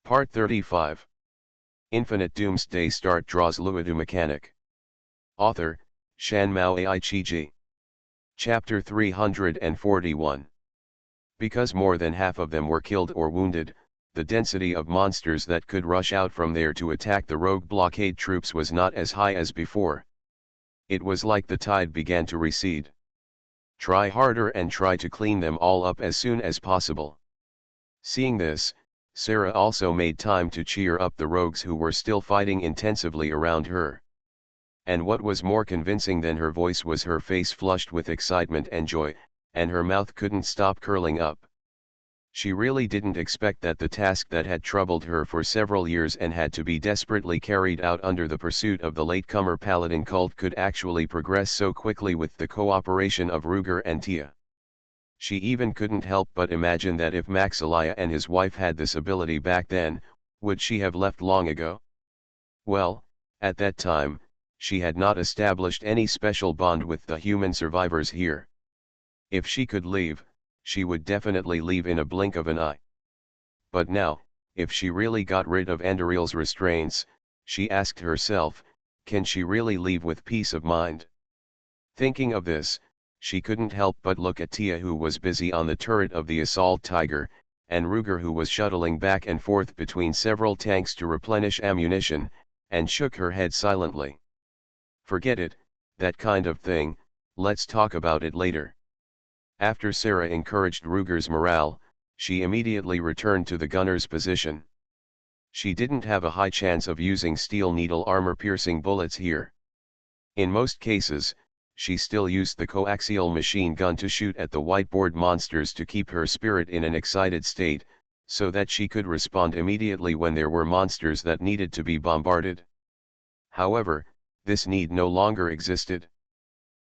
Part 35. Infinite Doomsday Start Draws Luodu Mechanic. Author, Shanmao Aichiji. Chapter 341. Because more than half of them were killed or wounded, the density of monsters that could rush out from there to attack the rogue blockade troops was not as high as before. It was like the tide began to recede. Try harder and try to clean them all up as soon as possible. Seeing this, Sarah also made time to cheer up the rogues who were still fighting intensively around her. And what was more convincing than her voice was her face flushed with excitement and joy, and her mouth couldn't stop curling up. She really didn't expect that the task that had troubled her for several years and had to be desperately carried out under the pursuit of the latecomer paladin cult could actually progress so quickly with the cooperation of Ruger and Tia. She even couldn't help but imagine that if Maxilaya and his wife had this ability back then, would she have left long ago? Well, at that time, she had not established any special bond with the human survivors here. If she could leave, she would definitely leave in a blink of an eye. But now, if she really got rid of Andariel's restraints, she asked herself, can she really leave with peace of mind? Thinking of this, she couldn't help but look at Tia, who was busy on the turret of the assault tiger, and Ruger, who was shuttling back and forth between several tanks to replenish ammunition, and shook her head silently. Forget it, that kind of thing, let's talk about it later. After Sarah encouraged Ruger's morale, she immediately returned to the gunner's position. She didn't have a high chance of using steel needle armor-piercing bullets here. In most cases, she still used the coaxial machine gun to shoot at the whiteboard monsters to keep her spirit in an excited state, so that she could respond immediately when there were monsters that needed to be bombarded. However, this need no longer existed.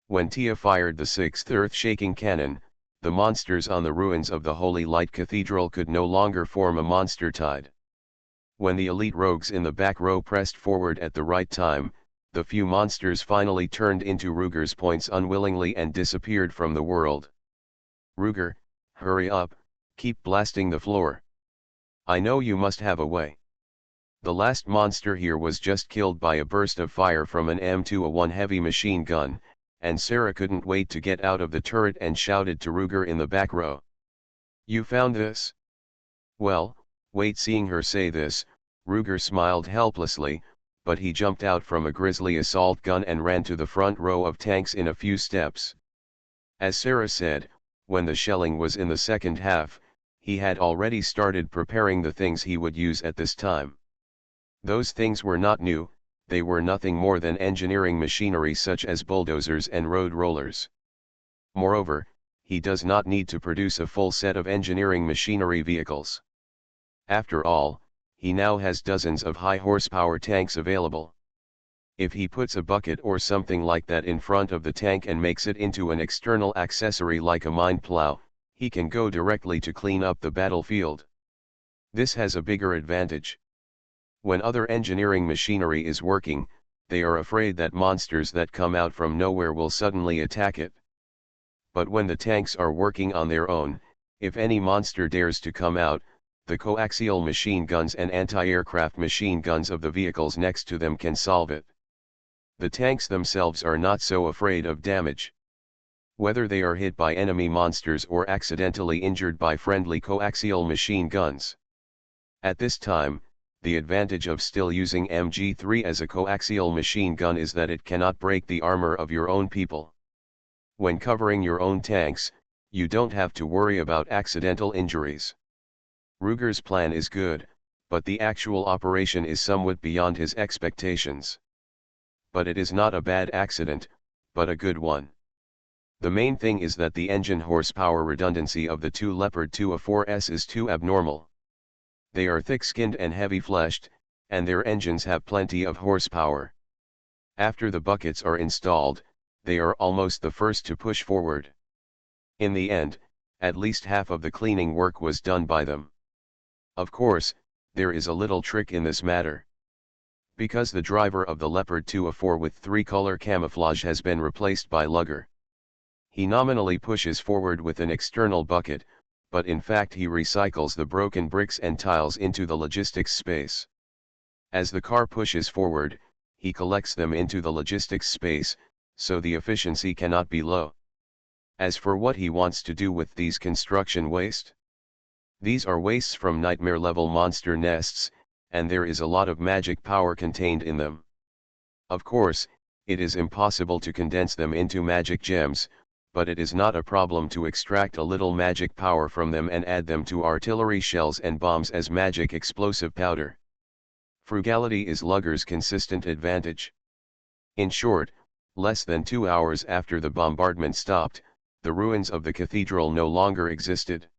When Tia fired the sixth earth-shaking cannon, the monsters on the ruins of the Holy Light Cathedral could no longer form a monster tide. When the elite rogues in the back row pressed forward at the right time, the few monsters finally turned into Ruger's points unwillingly and disappeared from the world. Ruger, hurry up, keep blasting the floor. I know you must have a way. The last monster here was just killed by a burst of fire from an M2A1 heavy machine gun, and Sarah couldn't wait to get out of the turret and shouted to Ruger in the back row. You found this? Well, wait. Seeing her say this, Ruger smiled helplessly, but he jumped out from a grisly assault gun and ran to the front row of tanks in a few steps. As Sarah said, when the shelling was in the second half, he had already started preparing the things he would use at this time. Those things were not new, they were nothing more than engineering machinery such as bulldozers and road rollers. Moreover, he does not need to produce a full set of engineering machinery vehicles. After all, he now has dozens of high-horsepower tanks available. If he puts a bucket or something like that in front of the tank and makes it into an external accessory like a mine plow, he can go directly to clean up the battlefield. This has a bigger advantage. When other engineering machinery is working, they are afraid that monsters that come out from nowhere will suddenly attack it. But when the tanks are working on their own, if any monster dares to come out, the coaxial machine guns and anti-aircraft machine guns of the vehicles next to them can solve it. The tanks themselves are not so afraid of damage. Whether they are hit by enemy monsters or accidentally injured by friendly coaxial machine guns. At this time, the advantage of still using MG3 as a coaxial machine gun is that it cannot break the armor of your own people. When covering your own tanks, you don't have to worry about accidental injuries. Ruger's plan is good, but the actual operation is somewhat beyond his expectations. But it is not a bad accident, but a good one. The main thing is that the engine horsepower redundancy of the two Leopard 2A4s is too abnormal. They are thick-skinned and heavy-fleshed, and their engines have plenty of horsepower. After the buckets are installed, they are almost the first to push forward. In the end, at least half of the cleaning work was done by them. Of course, there is a little trick in this matter. Because the driver of the Leopard 2A4 with 3-color camouflage has been replaced by Luger. He nominally pushes forward with an external bucket, but in fact he recycles the broken bricks and tiles into the logistics space. As the car pushes forward, he collects them into the logistics space, so the efficiency cannot be low. As for what he wants to do with these construction waste, these are wastes from nightmare-level monster nests, and there is a lot of magic power contained in them. Of course, it is impossible to condense them into magic gems, but it is not a problem to extract a little magic power from them and add them to artillery shells and bombs as magic explosive powder. Frugality is Lugger's consistent advantage. In short, less than 2 hours after the bombardment stopped, the ruins of the cathedral no longer existed.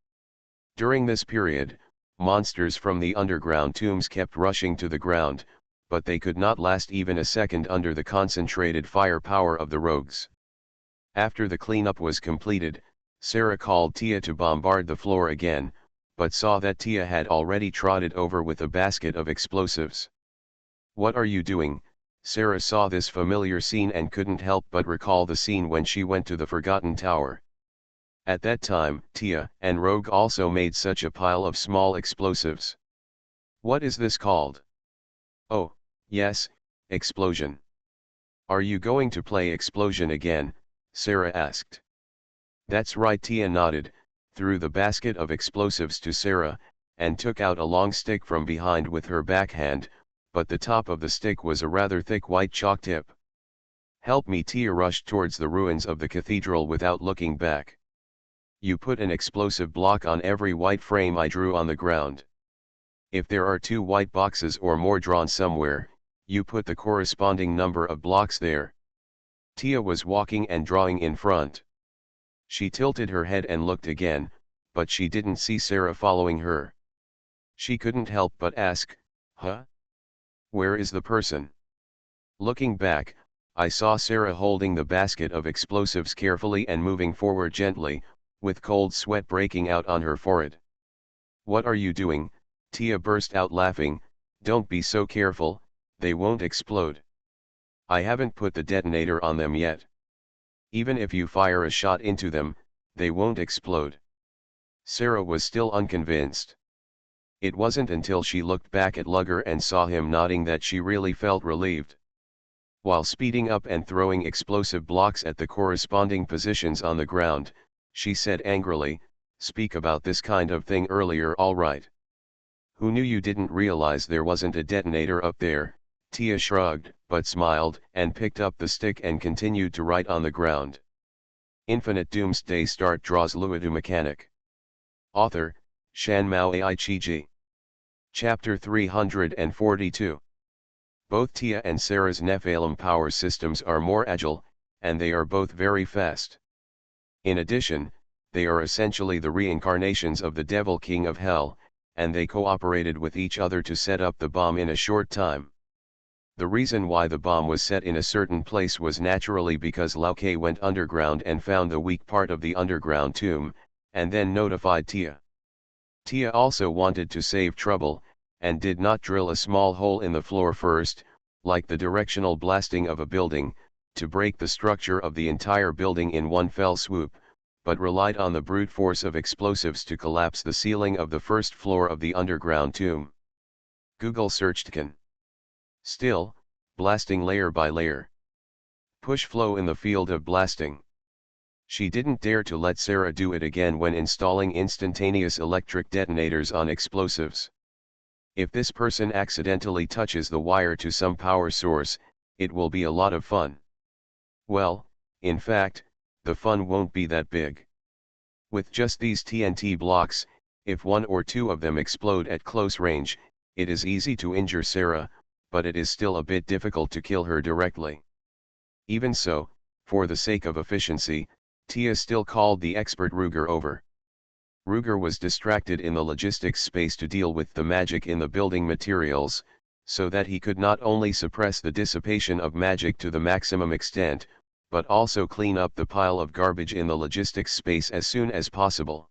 During this period, monsters from the underground tombs kept rushing to the ground, but they could not last even a second under the concentrated firepower of the rogues. After the cleanup was completed, Sarah called Tia to bombard the floor again, but saw that Tia had already trotted over with a basket of explosives. "What are you doing?" Sarah saw this familiar scene and couldn't help but recall the scene when she went to the Forgotten Tower. At that time, Tia and Rogue also made such a pile of small explosives. "What is this called?" "Oh, yes, explosion." "Are you going to play explosion again?" Sarah asked. "That's right," Tia nodded, threw the basket of explosives to Sarah, and took out a long stick from behind with her backhand, but the top of the stick was a rather thick white chalk tip. "Help me." Tia rushed towards the ruins of the cathedral without looking back. "You put an explosive block on every white frame I drew on the ground. If there are 2 white boxes or more drawn somewhere, you put the corresponding number of blocks there." Tia was walking and drawing in front. She tilted her head and looked again, but she didn't see Sarah following her. She couldn't help but ask, "Huh? Where is the person?" Looking back, I saw Sarah holding the basket of explosives carefully and moving forward gently, with cold sweat breaking out on her forehead. "What are you doing?" Tia burst out laughing. "Don't be so careful, they won't explode. I haven't put the detonator on them yet. Even if you fire a shot into them, they won't explode." Sarah was still unconvinced. It wasn't until she looked back at Lugger and saw him nodding that she really felt relieved. While speeding up and throwing explosive blocks at the corresponding positions on the ground, she said angrily, "Speak about this kind of thing earlier, all right. Who knew you didn't realize there wasn't a detonator up there?" Tia shrugged, but smiled, and picked up the stick and continued to write on the ground. Infinite Doomsday Start draws Luodu mechanic. Author, Shanmao Aichiji. Chapter 342. Both Tia and Sarah's Nephilim power systems are more agile, and they are both very fast. In addition, they are essentially the reincarnations of the Devil King of Hell, and they cooperated with each other to set up the bomb in a short time. The reason why the bomb was set in a certain place was naturally because Lao Ke went underground and found the weak part of the underground tomb, and then notified Tia. Tia also wanted to save trouble, and did not drill a small hole in the floor first, like the directional blasting of a building, to break the structure of the entire building in one fell swoop, but relied on the brute force of explosives to collapse the ceiling of the first floor of the underground tomb. Google searched can. Still, blasting layer by layer. Push flow in the field of blasting. She didn't dare to let Sarah do it again when installing instantaneous electric detonators on explosives. If this person accidentally touches the wire to some power source, it will be a lot of fun. Well, in fact, the fun won't be that big. With just these TNT blocks, if 1 or 2 of them explode at close range, it is easy to injure Sarah, but it is still a bit difficult to kill her directly. Even so, for the sake of efficiency, Tia still called the expert Ruger over. Ruger was distracted in the logistics space to deal with the magic in the building materials, so that he could not only suppress the dissipation of magic to the maximum extent, but also clean up the pile of garbage in the logistics space as soon as possible.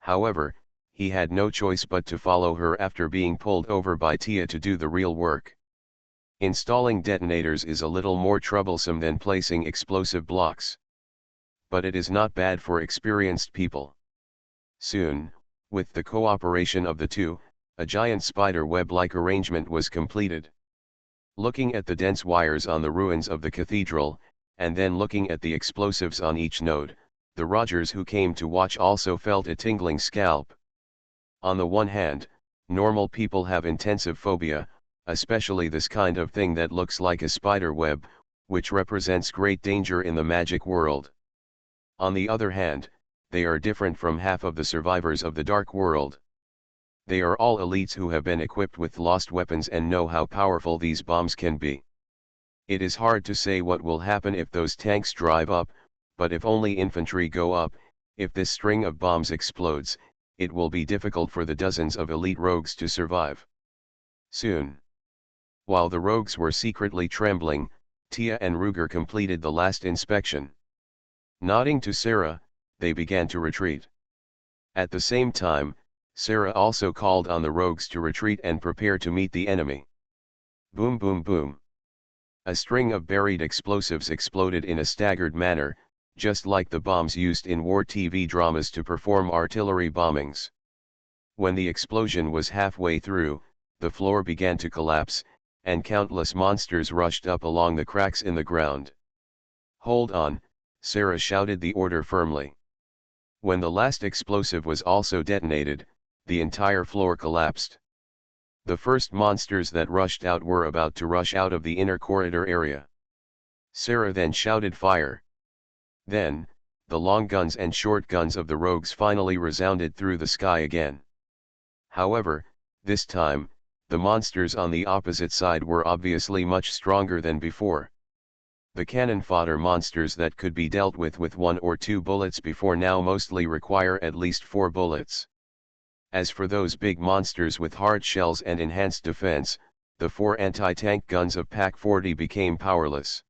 However, he had no choice but to follow her after being pulled over by Tia to do the real work. Installing detonators is a little more troublesome than placing explosive blocks. But it is not bad for experienced people. Soon, with the cooperation of the two, a giant spider web-like arrangement was completed. Looking at the dense wires on the ruins of the cathedral, and then looking at the explosives on each node, the Rogers who came to watch also felt a tingling scalp. On the one hand, normal people have intensive phobia, especially this kind of thing that looks like a spider web, which represents great danger in the magic world. On the other hand, they are different from half of the survivors of the dark world. They are all elites who have been equipped with lost weapons and know how powerful these bombs can be. It is hard to say what will happen if those tanks drive up, but if only infantry go up, if this string of bombs explodes, it will be difficult for the dozens of elite rogues to survive. Soon. While the rogues were secretly trembling, Tia and Ruger completed the last inspection. Nodding to Sarah, they began to retreat. At the same time, Sarah also called on the rogues to retreat and prepare to meet the enemy. Boom boom boom. A string of buried explosives exploded in a staggered manner, just like the bombs used in war TV dramas to perform artillery bombings. When the explosion was halfway through, the floor began to collapse, and countless monsters rushed up along the cracks in the ground. Hold on, Sarah shouted the order firmly. When the last explosive was also detonated, the entire floor collapsed. The first monsters that rushed out were about to rush out of the inner corridor area. Sarah then shouted fire. Then, the long guns and short guns of the rogues finally resounded through the sky again. However, this time, the monsters on the opposite side were obviously much stronger than before. The cannon fodder monsters that could be dealt with 1 or 2 bullets before now mostly require at least 4 bullets. As for those big monsters with hard shells and enhanced defense, the 4 anti-tank guns of Pak-40 became powerless.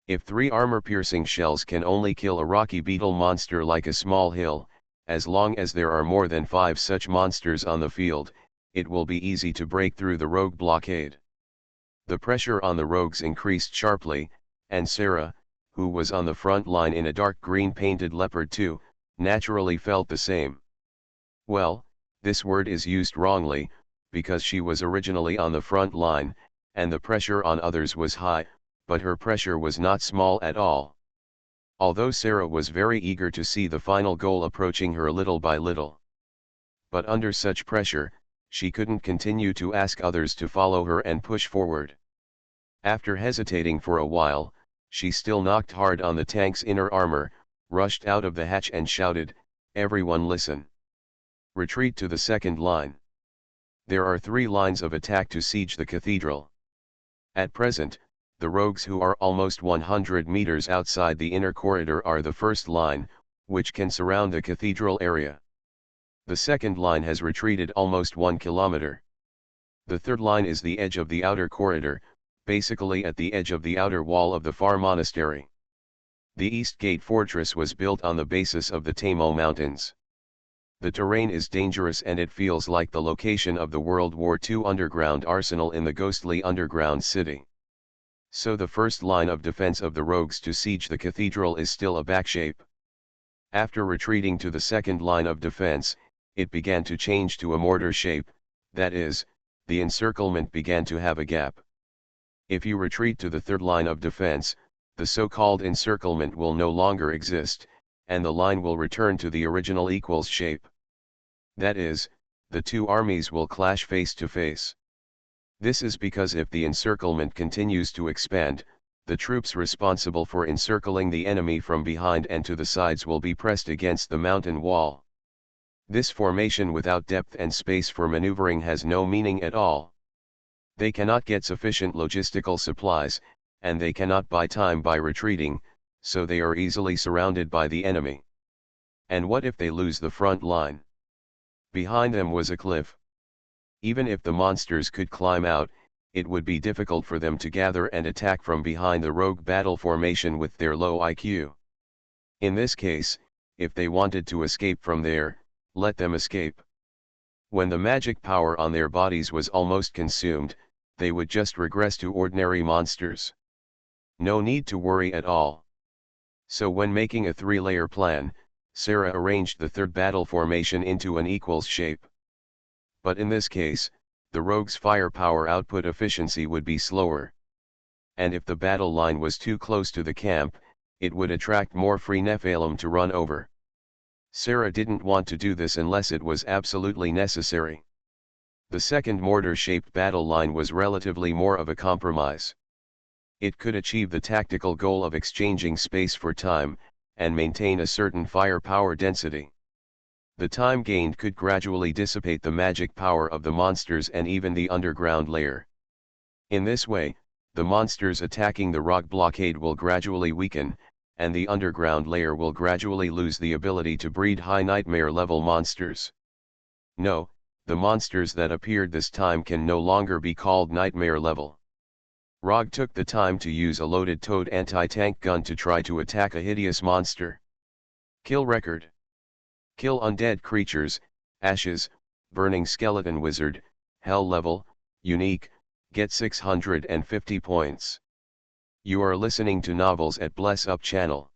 If 3 armor-piercing shells can only kill a rocky beetle monster like a small hill, as long as there are more than 5 such monsters on the field, it will be easy to break through the rogue blockade. The pressure on the rogues increased sharply, and Sarah, who was on the front line in a dark green painted leopard too, naturally felt the same. Well, this word is used wrongly, because she was originally on the front line, and the pressure on others was high, but her pressure was not small at all. Although Sarah was very eager to see the final goal approaching her little by little. But under such pressure, she couldn't continue to ask others to follow her and push forward. After hesitating for a while, she still knocked hard on the tank's inner armor, rushed out of the hatch and shouted, "Everyone listen. Retreat to the second line. There are 3 lines of attack to siege the cathedral. At present, the rogues who are almost 100 meters outside the inner corridor are the first line, which can surround the cathedral area. The second line has retreated almost 1 kilometer. The third line is the edge of the outer corridor, basically at the edge of the outer wall of the far monastery. The East Gate fortress was built on the basis of the Tamo Mountains. The terrain is dangerous and it feels like the location of the World War II underground arsenal in the ghostly underground city. So the first line of defense of the rogues to siege the cathedral is still a backshape. After retreating to the second line of defense, it began to change to a mortar shape, that is, the encirclement began to have a gap. If you retreat to the third line of defense, the so-called encirclement will no longer exist, and the line will return to the original equals shape. That is, the 2 armies will clash face to face. This is because if the encirclement continues to expand, the troops responsible for encircling the enemy from behind and to the sides will be pressed against the mountain wall. This formation without depth and space for maneuvering has no meaning at all. They cannot get sufficient logistical supplies, and they cannot buy time by retreating, so they are easily surrounded by the enemy. And what if they lose the front line? Behind them was a cliff. Even if the monsters could climb out, it would be difficult for them to gather and attack from behind the rogue battle formation with their low IQ. In this case, if they wanted to escape from there, let them escape. When the magic power on their bodies was almost consumed, they would just regress to ordinary monsters. No need to worry at all. So when making a 3-layer plan, Sarah arranged the third battle formation into an equals shape. But in this case, the rogue's firepower output efficiency would be slower. And if the battle line was too close to the camp, it would attract more free Nephilim to run over. Sarah didn't want to do this unless it was absolutely necessary. The second mortar-shaped battle line was relatively more of a compromise. It could achieve the tactical goal of exchanging space for time, and maintain a certain firepower density. The time gained could gradually dissipate the magic power of the monsters and even the underground layer. In this way, the monsters attacking the rock blockade will gradually weaken, and the underground layer will gradually lose the ability to breed high nightmare level monsters. No, the monsters that appeared this time can no longer be called nightmare level. Rog took the time to use a loaded towed anti-tank gun to try to attack a hideous monster. Kill record. Kill undead creatures, ashes, burning skeleton wizard, hell level, unique, get 650 points. You are listening to Novels at Bless Up channel.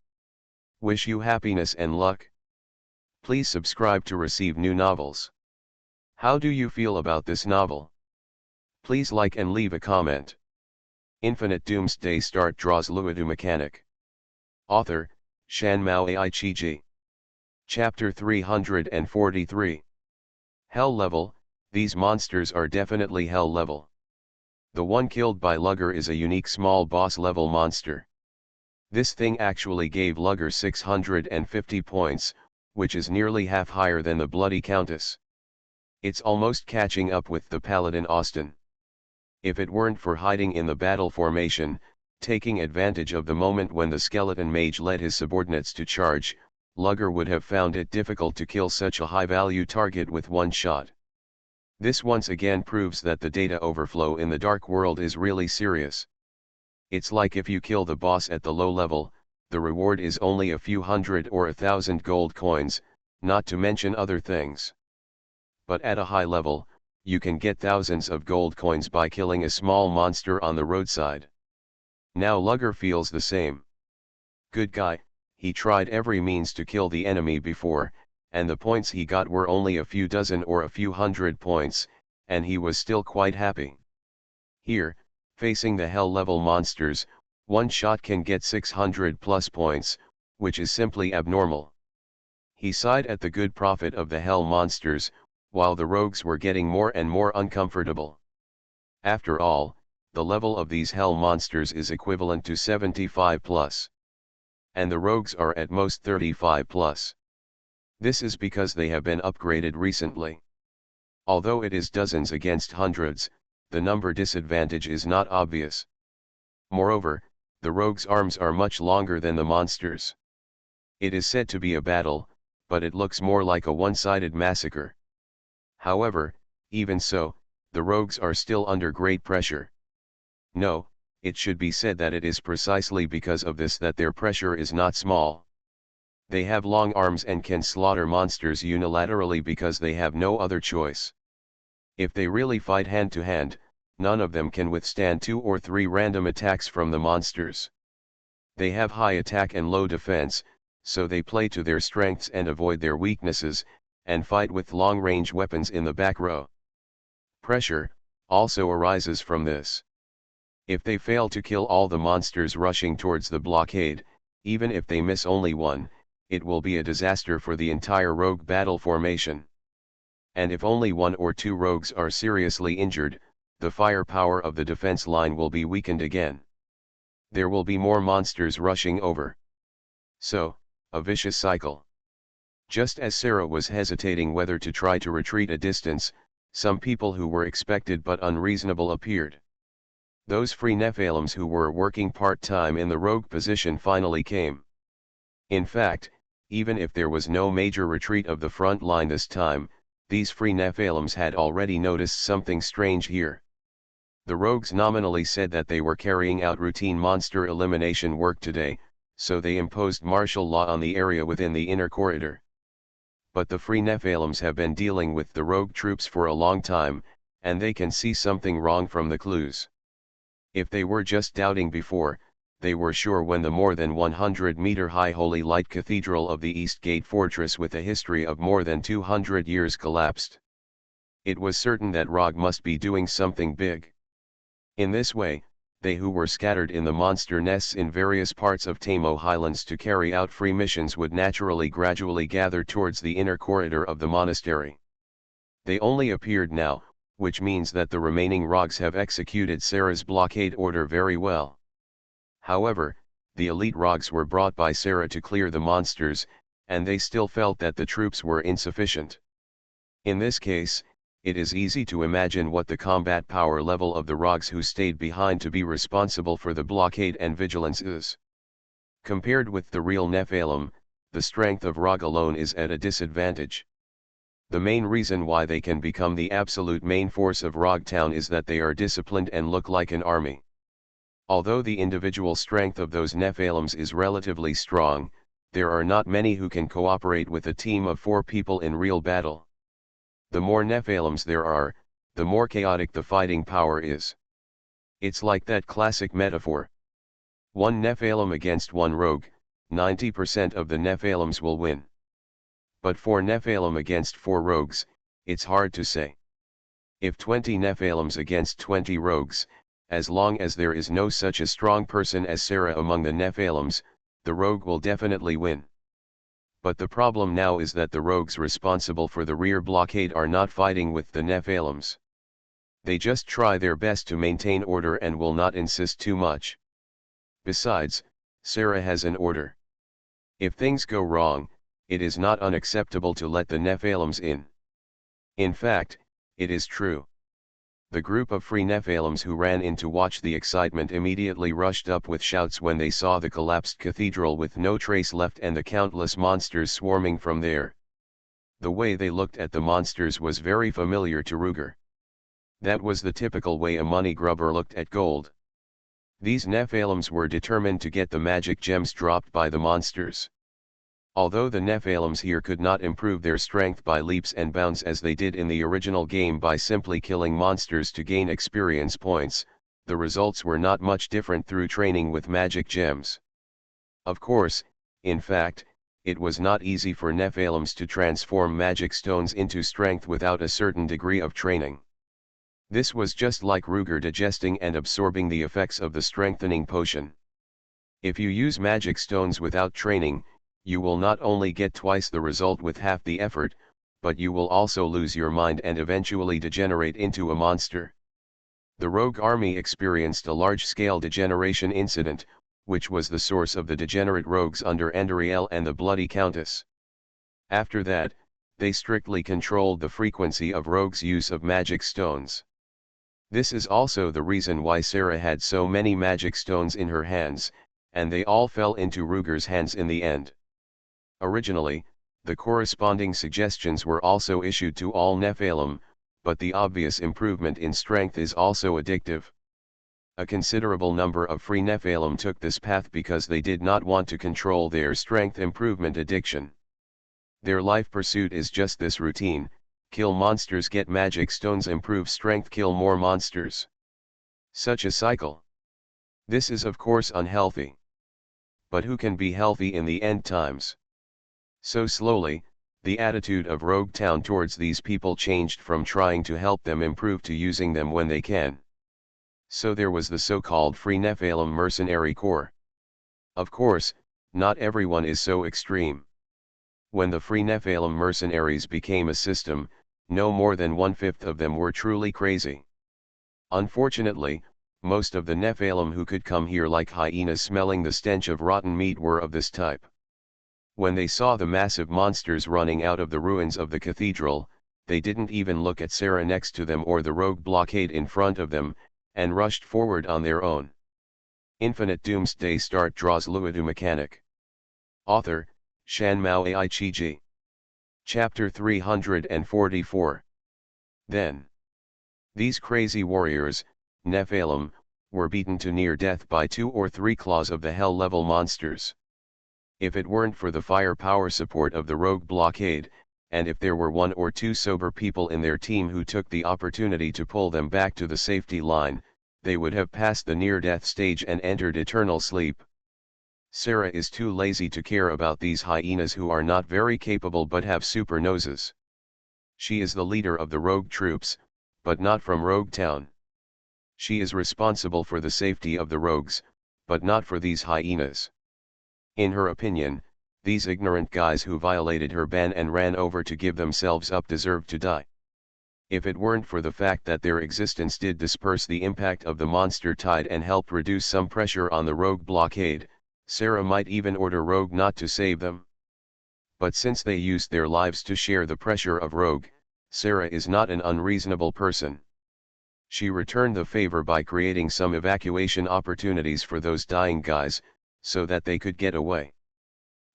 Wish you happiness and luck. Please subscribe to receive new novels. How do you feel about this novel? Please like and leave a comment. Infinite Doomsday Start draws Luodu mechanic. Author, Shan Mao Ai-Chi-Ji. Chapter 343. Hell level, these monsters are definitely hell level. The one killed by Lugger is a unique small boss level monster. This thing actually gave Lugger 650 points, which is nearly half higher than the Bloody Countess. It's almost catching up with the Paladin Austin. If it weren't for hiding in the battle formation, taking advantage of the moment when the skeleton mage led his subordinates to charge, Lugger would have found it difficult to kill such a high-value target with one shot. This once again proves that the data overflow in the dark world is really serious. It's like if you kill the boss at the low level, the reward is only a few hundred or 1,000 gold coins, not to mention other things. But at a high level, you can get thousands of gold coins by killing a small monster on the roadside. Now Lugger feels the same. Good guy, he tried every means to kill the enemy before, and the points he got were only a few dozen or a few hundred points, and he was still quite happy. Here, facing the hell level monsters, one shot can get 600 plus points, which is simply abnormal. He sighed at the good profit of the hell monsters, while the rogues were getting more and more uncomfortable. After all, the level of these hell monsters is equivalent to 75 plus. And the rogues are at most 35 plus. This is because they have been upgraded recently. Although it is dozens against hundreds, the number disadvantage is not obvious. Moreover, the rogues' arms are much longer than the monsters. It is said to be a battle, but it looks more like a one-sided massacre. However, even so, the rogues are still under great pressure. No, it should be said that it is precisely because of this that their pressure is not small. They have long arms and can slaughter monsters unilaterally because they have no other choice. If they really fight hand to hand, none of them can withstand 2 or 3 random attacks from the monsters. They have high attack and low defense, so they play to their strengths and avoid their weaknesses, and fight with long-range weapons in the back row. Pressure also arises from this. If they fail to kill all the monsters rushing towards the blockade, even if they miss only one, it will be a disaster for the entire rogue battle formation. And if only 1 or 2 rogues are seriously injured, the firepower of the defense line will be weakened again. There will be more monsters rushing over. So, a vicious cycle. Just as Sarah was hesitating whether to try to retreat a distance, some people who were expected but unreasonable appeared. Those free Nephilims who were working part-time in the rogue position finally came. In fact, even if there was no major retreat of the front line this time, these free Nephilims had already noticed something strange here. The rogues nominally said that they were carrying out routine monster elimination work today, so they imposed martial law on the area within the inner corridor. But the free Nephilims have been dealing with the rogue troops for a long time, and they can see something wrong from the clues. If they were just doubting before, they were sure when the more than 100-meter-high Holy Light Cathedral of the East Gate Fortress with a history of more than 200 years collapsed. It was certain that ROG must be doing something big. In this way, they who were scattered in the monster nests in various parts of Tamo Highlands to carry out free missions would naturally gradually gather towards the inner corridor of the monastery. They only appeared now, which means that the remaining ROGs have executed Sarah's blockade order very well. However, the elite ROGs were brought by Sarah to clear the monsters, and they still felt that the troops were insufficient. In this case, it is easy to imagine what the combat power level of the ROGs who stayed behind to be responsible for the blockade and vigilance is. Compared with the real Nephilim, the strength of ROG alone is at a disadvantage. The main reason why they can become the absolute main force of ROG Town is that they are disciplined and look like an army. Although the individual strength of those Nephilims is relatively strong, there are not many who can cooperate with a team of 4 people in real battle. The more Nephilims there are, the more chaotic the fighting power is. It's like that classic metaphor. 1 Nephilim against 1 rogue, 90% of the Nephilims will win. But 4 Nephilim against 4 rogues, it's hard to say. If 20 Nephilims against 20 rogues, as long as there is no such a strong person as Sarah among the Nephilims, the rogue will definitely win. But the problem now is that the rogues responsible for the rear blockade are not fighting with the Nephilims. They just try their best to maintain order and will not insist too much. Besides, Sarah has an order. If things go wrong, it is not unacceptable to let the Nephilims in. In fact, it is true. The group of free Nephilims who ran in to watch the excitement immediately rushed up with shouts when they saw the collapsed cathedral with no trace left and the countless monsters swarming from there. The way they looked at the monsters was very familiar to Ruger. That was the typical way a money grubber looked at gold. These Nephilims were determined to get the magic gems dropped by the monsters. Although the Nephilims here could not improve their strength by leaps and bounds as they did in the original game by simply killing monsters to gain experience points, the results were not much different through training with magic gems. Of course, in fact, it was not easy for Nephilims to transform magic stones into strength without a certain degree of training. This was just like Ruger digesting and absorbing the effects of the strengthening potion. If you use magic stones without training, you will not only get twice the result with half the effort, but you will also lose your mind and eventually degenerate into a monster. The rogue army experienced a large-scale degeneration incident, which was the source of the degenerate rogues under Andariel and the Bloody Countess. After that, they strictly controlled the frequency of rogues' use of magic stones. This is also the reason why Sarah had so many magic stones in her hands, and they all fell into Ruger's hands in the end. Originally, the corresponding suggestions were also issued to all Nephilim, but the obvious improvement in strength is also addictive. A considerable number of free Nephilim took this path because they did not want to control their strength improvement addiction. Their life pursuit is just this routine: kill monsters, get magic stones, improve strength, kill more monsters. Such a cycle. This is of course unhealthy. But who can be healthy in the end times? So slowly, the attitude of Rogue Town towards these people changed from trying to help them improve to using them when they can. So there was the so-called Free Nephilim Mercenary Corps. Of course, not everyone is so extreme. When the Free Nephilim mercenaries became a system, no more than 1/5 of them were truly crazy. Unfortunately, most of the Nephilim who could come here like hyenas smelling the stench of rotten meat were of this type. When they saw the massive monsters running out of the ruins of the cathedral, they didn't even look at Sarah next to them or the rogue blockade in front of them, and rushed forward on their own. Infinite Doomsday Start draws Luodu mechanic. Author, Shan Mao Ai Chi Ji. Chapter 344. Then. These crazy warriors, Nephilim, were beaten to near death by 2 or 3 claws of the hell-level monsters. If it weren't for the firepower support of the rogue blockade, and if there were 1 or 2 sober people in their team who took the opportunity to pull them back to the safety line, they would have passed the near-death stage and entered eternal sleep. Sarah is too lazy to care about these hyenas who are not very capable but have super noses. She is the leader of the rogue troops, but not from Rogue Town. She is responsible for the safety of the rogues, but not for these hyenas. In her opinion, these ignorant guys who violated her ban and ran over to give themselves up deserve to die. If it weren't for the fact that their existence did disperse the impact of the monster tide and help reduce some pressure on the rogue blockade, Sarah might even order Rogue not to save them. But since they used their lives to share the pressure of Rogue, Sarah is not an unreasonable person. She returned the favor by creating some evacuation opportunities for those dying guys, so that they could get away.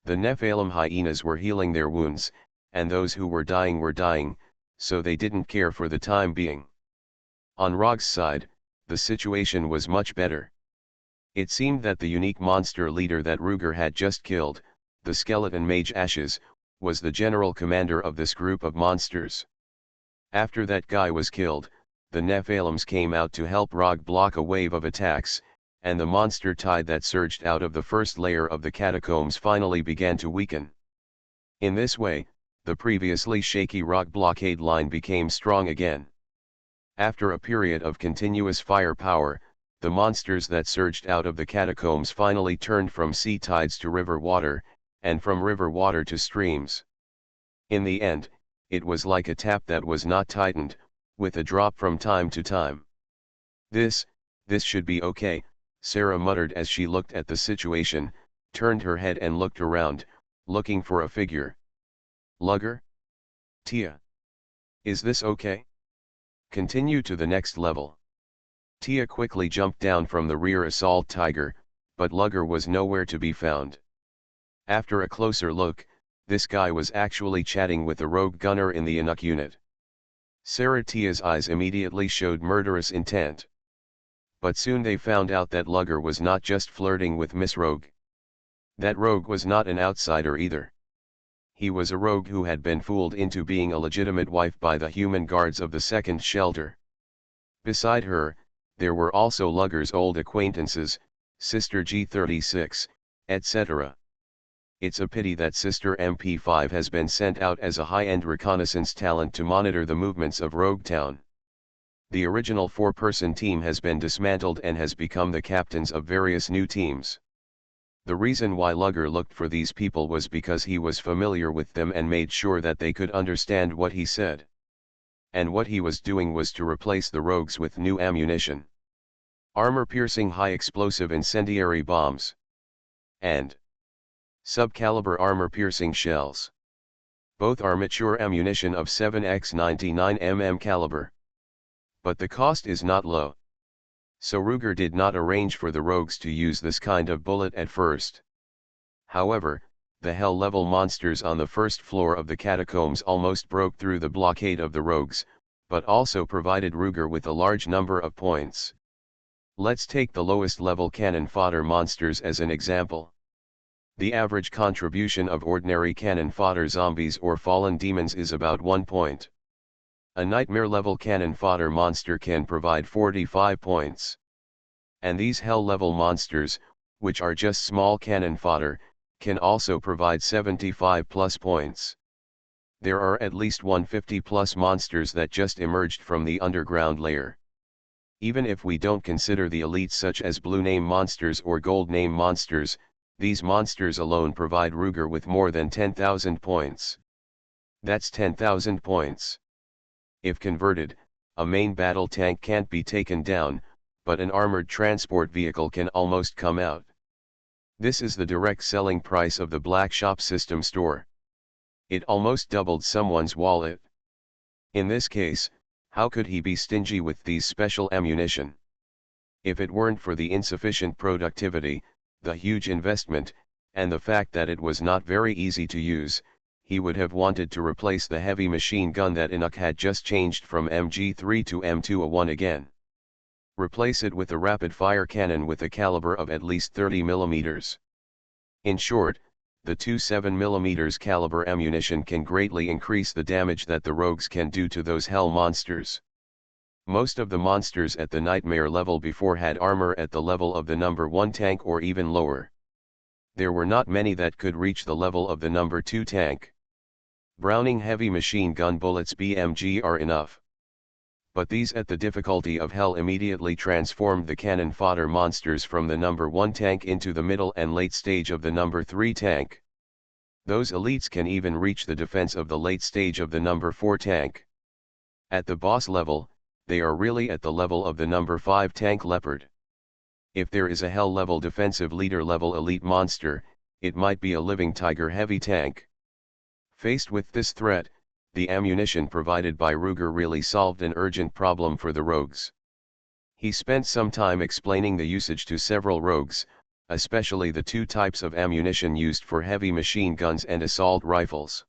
The Nephilim hyenas were healing their wounds, and those who were dying, so they didn't care for the time being. On Rogue's side, the situation was much better. It seemed that the unique monster leader that Ruger had just killed, the skeleton mage Ashes, was the general commander of this group of monsters. After that guy was killed, the Nephilims came out to help Rogue block a wave of attacks, and the monster tide that surged out of the first layer of the catacombs finally began to weaken. In this way, the previously shaky Rogue blockade line became strong again. After a period of continuous firepower, the monsters that surged out of the catacombs finally turned from sea tides to river water, and from river water to streams. In the end, it was like a tap that was not tightened, with a drop from time to time. This should be okay, Sarah muttered as she looked at the situation, turned her head and looked around, looking for a figure. Lugger? Tia? Is this okay? Continue to the next level. Tia quickly jumped down from the rear assault tiger, but Lugger was nowhere to be found. After a closer look, this guy was actually chatting with the rogue gunner in the Inuk unit. Sarah Tia's eyes immediately showed murderous intent. But soon they found out that Lugger was not just flirting with Miss Rogue. That rogue was not an outsider either. He was a rogue who had been fooled into being a legitimate wife by the human guards of the second shelter. Beside her, there were also Lugger's old acquaintances, Sister G36, etc. It's a pity that Sister MP5 has been sent out as a high-end reconnaissance talent to monitor the movements of Rogue Town. The original 4-person team has been dismantled and has become the captains of various new teams. The reason why Lugger looked for these people was because he was familiar with them and made sure that they could understand what he said. And what he was doing was to replace the rogues with new ammunition. Armor-piercing high-explosive incendiary bombs. And subcaliber armor-piercing shells. Both are mature ammunition of 7x99mm caliber. But the cost is not low. So Ruger did not arrange for the rogues to use this kind of bullet at first. However, the hell-level monsters on the first floor of the catacombs almost broke through the blockade of the rogues, but also provided Ruger with a large number of points. Let's take the lowest level cannon fodder monsters as an example. The average contribution of ordinary cannon fodder zombies or fallen demons is about 1 point. A nightmare-level cannon fodder monster can provide 45 points. And these hell-level monsters, which are just small cannon fodder, can also provide 75 plus points. There are at least 150 plus monsters that just emerged from the underground layer. Even if we don't consider the elites such as blue name monsters or gold name monsters, these monsters alone provide Ruger with more than 10,000 points. That's 10,000 points. If converted, a main battle tank can't be taken down, but an armored transport vehicle can almost come out. This is the direct selling price of the Black Shop System store. It almost doubled someone's wallet. In this case, how could he be stingy with these special ammunition? If it weren't for the insufficient productivity, the huge investment, and the fact that it was not very easy to use, he would have wanted to replace the heavy machine gun that Inuk had just changed from MG3 to M2A1 again. Replace it with a rapid-fire cannon with a caliber of at least 30 mm. In short, the 27mm caliber ammunition can greatly increase the damage that the rogues can do to those hell monsters. Most of the monsters at the nightmare level before had armor at the level of the number 1 tank or even lower. There were not many that could reach the level of the number 2 tank. Browning heavy machine gun bullets BMG are enough. But these at the difficulty of hell immediately transformed the cannon fodder monsters from the number 1 tank into the middle and late stage of the number 3 tank. Those elites can even reach the defense of the late stage of the number 4 tank. At the boss level, they are really at the level of the number 5 tank leopard. If there is a hell level defensive leader level elite monster, it might be a living tiger heavy tank. Faced with this threat, the ammunition provided by Ruger really solved an urgent problem for the rogues. He spent some time explaining the usage to several rogues, especially the 2 types of ammunition used for heavy machine guns and assault rifles.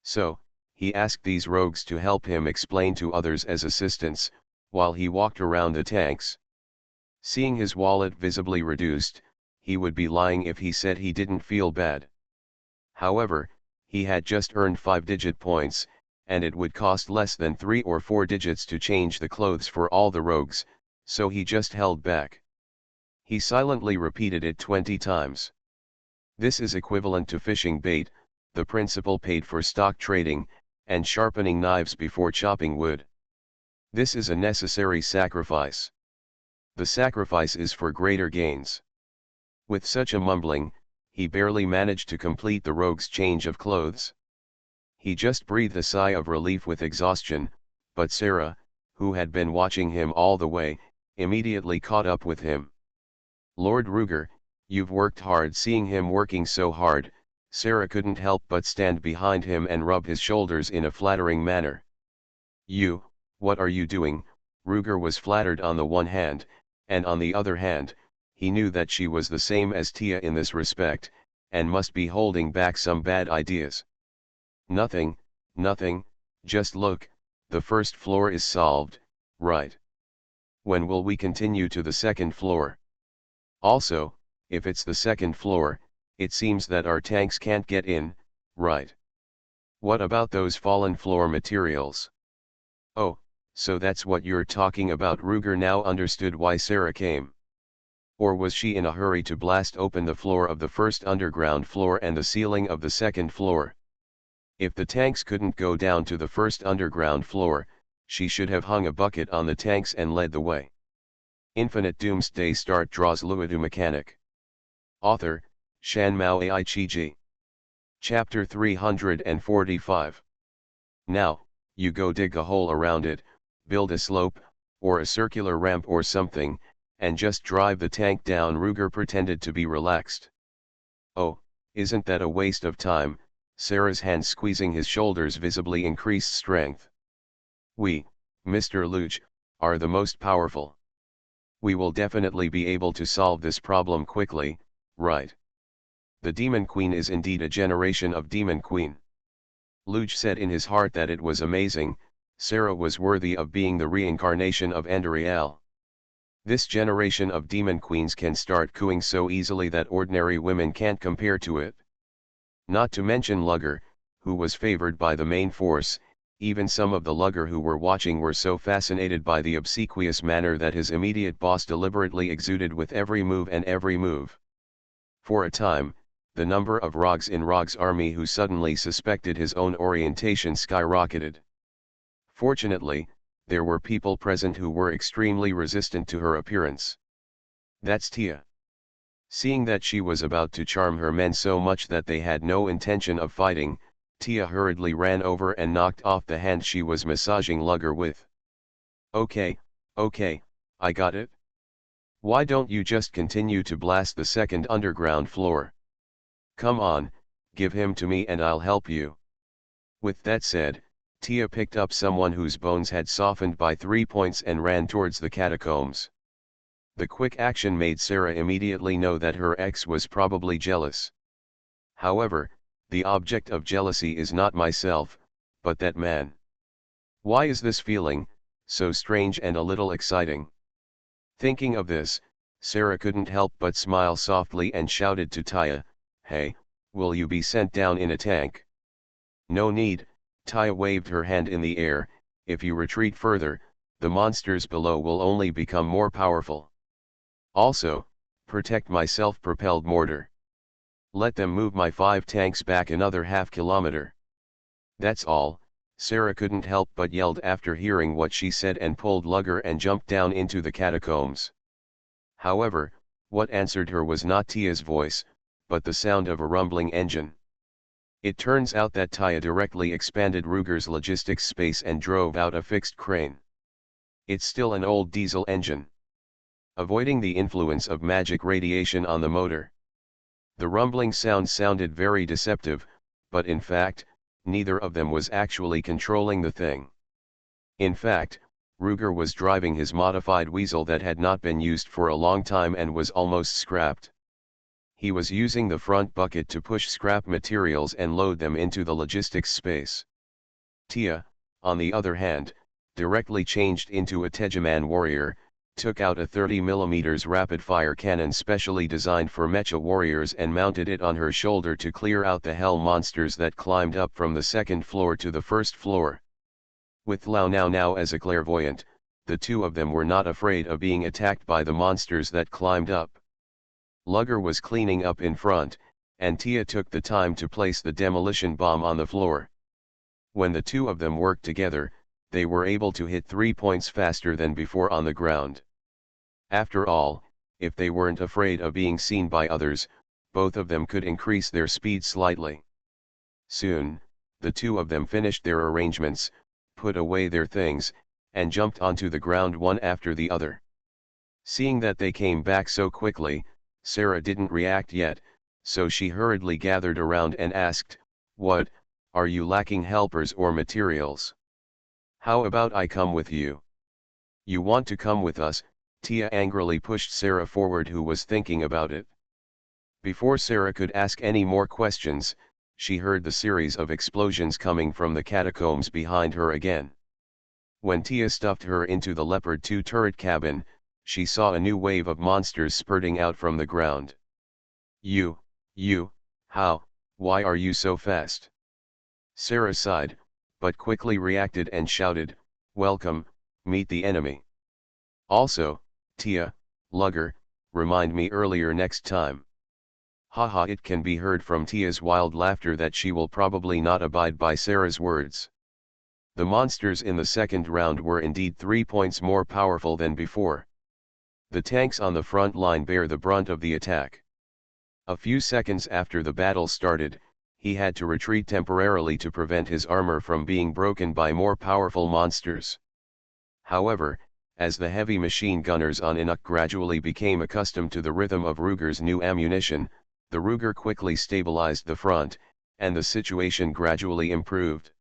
So, he asked these rogues to help him explain to others as assistants, while he walked around the tanks. Seeing his wallet visibly reduced, he would be lying if he said he didn't feel bad. However, he had just earned 5-digit points, and it would cost less than 3 or 4 digits to change the clothes for all the rogues, so he just held back. He silently repeated it 20 times. This is equivalent to fishing bait, the principal paid for stock trading, and sharpening knives before chopping wood. This is a necessary sacrifice. The sacrifice is for greater gains. With such a mumbling, he barely managed to complete the rogue's change of clothes. He just breathed a sigh of relief with exhaustion, but Sarah, who had been watching him all the way, immediately caught up with him. "Lord Ruger, you've worked hard." Seeing him working so hard, Sarah couldn't help but stand behind him and rub his shoulders in a flattering manner. What are you doing?" Ruger was flattered on the one hand, and on the other hand, he knew that she was the same as Tia in this respect, and must be holding back some bad ideas. Nothing, just look, the first floor is solved, right? When will we continue to the second floor? Also, if it's the second floor, it seems that our tanks can't get in, right? What about those fallen floor materials? Oh, so that's what you're talking about. Ruger now understood why Sarah came. Or was she in a hurry to blast open the floor of the first underground floor and the ceiling of the second floor? If the tanks couldn't go down to the first underground floor, she should have hung a bucket on the tanks and led the way. Infinite Doomsday Start draws Luodu mechanic. Author, Shan Mao Ai Chi. Chapter 345. Now, you go dig a hole around it, build a slope, or a circular ramp or something, and just drive the tank down. Ruger pretended to be relaxed. Oh, isn't that a waste of time? Sarah's hand squeezing his shoulders visibly increased strength. We, Mr. Luch, are the most powerful. We will definitely be able to solve this problem quickly, right? The Demon Queen is indeed a generation of Demon Queen. Luch said in his heart that it was amazing, Sarah was worthy of being the reincarnation of Andariel. This generation of Demon Queens can start cooing so easily that ordinary women can't compare to it. Not to mention Lugger, who was favored by the main force. Even some of the Lugger who were watching were so fascinated by the obsequious manner that his immediate boss deliberately exuded with every move and every move. For a time, the number of Rogs in Rog's army who suddenly suspected his own orientation skyrocketed. Fortunately, there were people present who were extremely resistant to her appearance. That's Tia. Seeing that she was about to charm her men so much that they had no intention of fighting, Tia hurriedly ran over and knocked off the hand she was massaging Lugger with. Okay, I got it. Why don't you just continue to blast the second underground floor? Come on, give him to me and I'll help you. With that said, Tia picked up someone whose bones had softened by 3 points and ran towards the catacombs. The quick action made Sarah immediately know that her ex was probably jealous. However, the object of jealousy is not myself, but that man. Why is this feeling so strange and a little exciting? Thinking of this, Sarah couldn't help but smile softly and shouted to Tia, "Hey, will you be sent down in a tank?" "No need," Tia waved her hand in the air, "if you retreat further, the monsters below will only become more powerful. Also, protect my self-propelled mortar. Let them move my 5 tanks back another half kilometer. That's all. Sarah couldn't help but yelled after hearing what she said and pulled lugger and jumped down into the catacombs. However, what answered her was not Tia's voice, but the sound of a rumbling engine. It turns out that Tia directly expanded Ruger's logistics space and drove out a fixed crane. It's still an old diesel engine. Avoiding the influence of magic radiation on the motor. The rumbling sound sounded very deceptive, but in fact, neither of them was actually controlling the thing. In fact, Ruger was driving his modified weasel that had not been used for a long time and was almost scrapped. He was using the front bucket to push scrap materials and load them into the logistics space. Tia, on the other hand, directly changed into a Tegeman warrior, took out a 30mm rapid-fire cannon specially designed for mecha warriors and mounted it on her shoulder to clear out the hell monsters that climbed up from the second floor to the first floor. With Lao now as a clairvoyant, the two of them were not afraid of being attacked by the monsters that climbed up. Lugger was cleaning up in front, and Tia took the time to place the demolition bomb on the floor. When the two of them worked together, they were able to hit 3 points faster than before on the ground. After all, if they weren't afraid of being seen by others, both of them could increase their speed slightly. Soon, the two of them finished their arrangements, put away their things, and jumped onto the ground one after the other. Seeing that they came back so quickly, Sarah didn't react yet, so she hurriedly gathered around and asked, "What, are you lacking helpers or materials? How about I come with you?" "You want to come with us?" Tia angrily pushed Sarah forward, who was thinking about it. Before Sarah could ask any more questions, she heard the series of explosions coming from the catacombs behind her again. When Tia stuffed her into the Leopard 2 turret cabin, she saw a new wave of monsters spurting out from the ground. Why are you so fast?" Sarah sighed, but quickly reacted and shouted, "Welcome, meet the enemy. Also, Tia, Lugger, remind me earlier next time." Haha, it can be heard from Tia's wild laughter that she will probably not abide by Sarah's words. The monsters in the second round were indeed 3 points more powerful than before. The tanks on the front line bear the brunt of the attack. A few seconds after the battle started, he had to retreat temporarily to prevent his armor from being broken by more powerful monsters. However, as the heavy machine gunners on Inuk gradually became accustomed to the rhythm of Ruger's new ammunition, the Ruger quickly stabilized the front, and the situation gradually improved.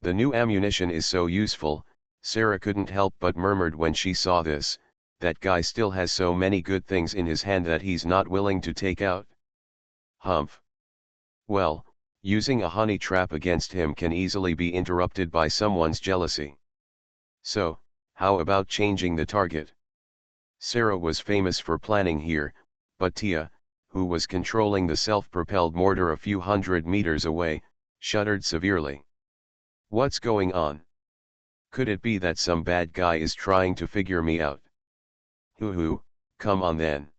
"The new ammunition is so useful," Sarah couldn't help but murmured when she saw this. "That guy still has so many good things in his hand that he's not willing to take out." Humph. Well, using a honey trap against him can easily be interrupted by someone's jealousy. So, how about changing the target? Sarah was famous for planning here, but Tia, who was controlling the self-propelled mortar a few hundred meters away, shuddered severely. "What's going on? Could it be that some bad guy is trying to figure me out? Hoo, come on then.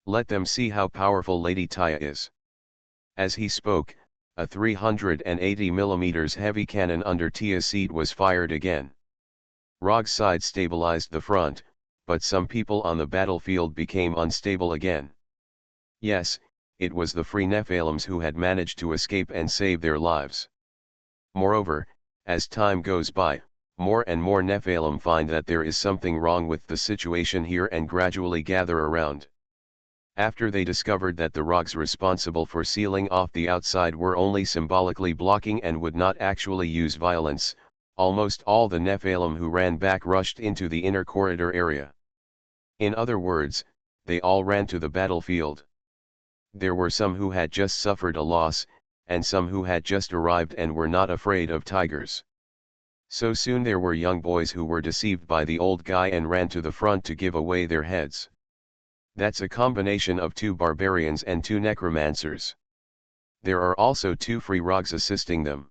Let them see how powerful Lady Tia is." As he spoke, a 380mm heavy cannon under Tia's seat was fired again. Rog's side stabilized the front, but some people on the battlefield became unstable again. Yes, it was the free Nephilims who had managed to escape and save their lives. Moreover, as time goes by, more and more Nephilim find that there is something wrong with the situation here and gradually gather around. After they discovered that the Rogs responsible for sealing off the outside were only symbolically blocking and would not actually use violence, almost all the Nephilim who ran back rushed into the inner corridor area. In other words, they all ran to the battlefield. There were some who had just suffered a loss, and some who had just arrived and were not afraid of tigers. So soon there were young boys who were deceived by the old guy and ran to the front to give away their heads. That's a combination of 2 barbarians and 2 necromancers. There are also 2 free Rogs assisting them.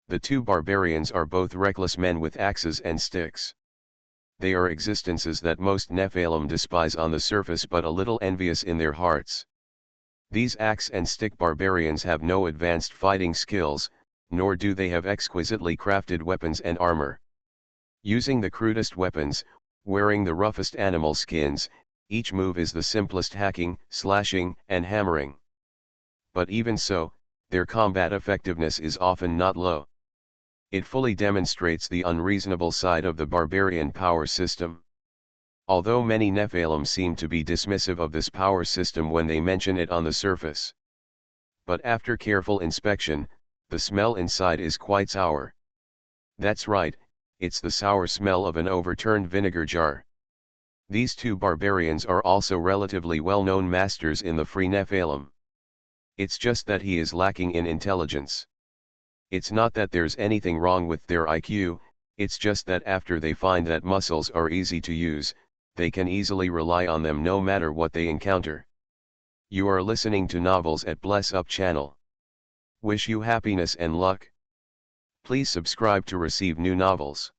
The 2 barbarians are both reckless men with axes and sticks. They are existences that most Nephilim despise on the surface but a little envious in their hearts. These axe and stick barbarians have no advanced fighting skills, nor do they have exquisitely crafted weapons and armor. Using the crudest weapons, wearing the roughest animal skins, each move is the simplest hacking, slashing, and hammering. But even so, their combat effectiveness is often not low. It fully demonstrates the unreasonable side of the barbarian power system. Although many Nephilim seem to be dismissive of this power system when they mention it on the surface. But after careful inspection, the smell inside is quite sour. That's right, it's the sour smell of an overturned vinegar jar. These two barbarians are also relatively well-known masters in the Free Nephilim. It's just that he is lacking in intelligence. It's not that there's anything wrong with their IQ, it's just that after they find that muscles are easy to use, they can easily rely on them no matter what they encounter. You are listening to Novels at Bless Up channel. Wish you happiness and luck. Please subscribe to receive new novels.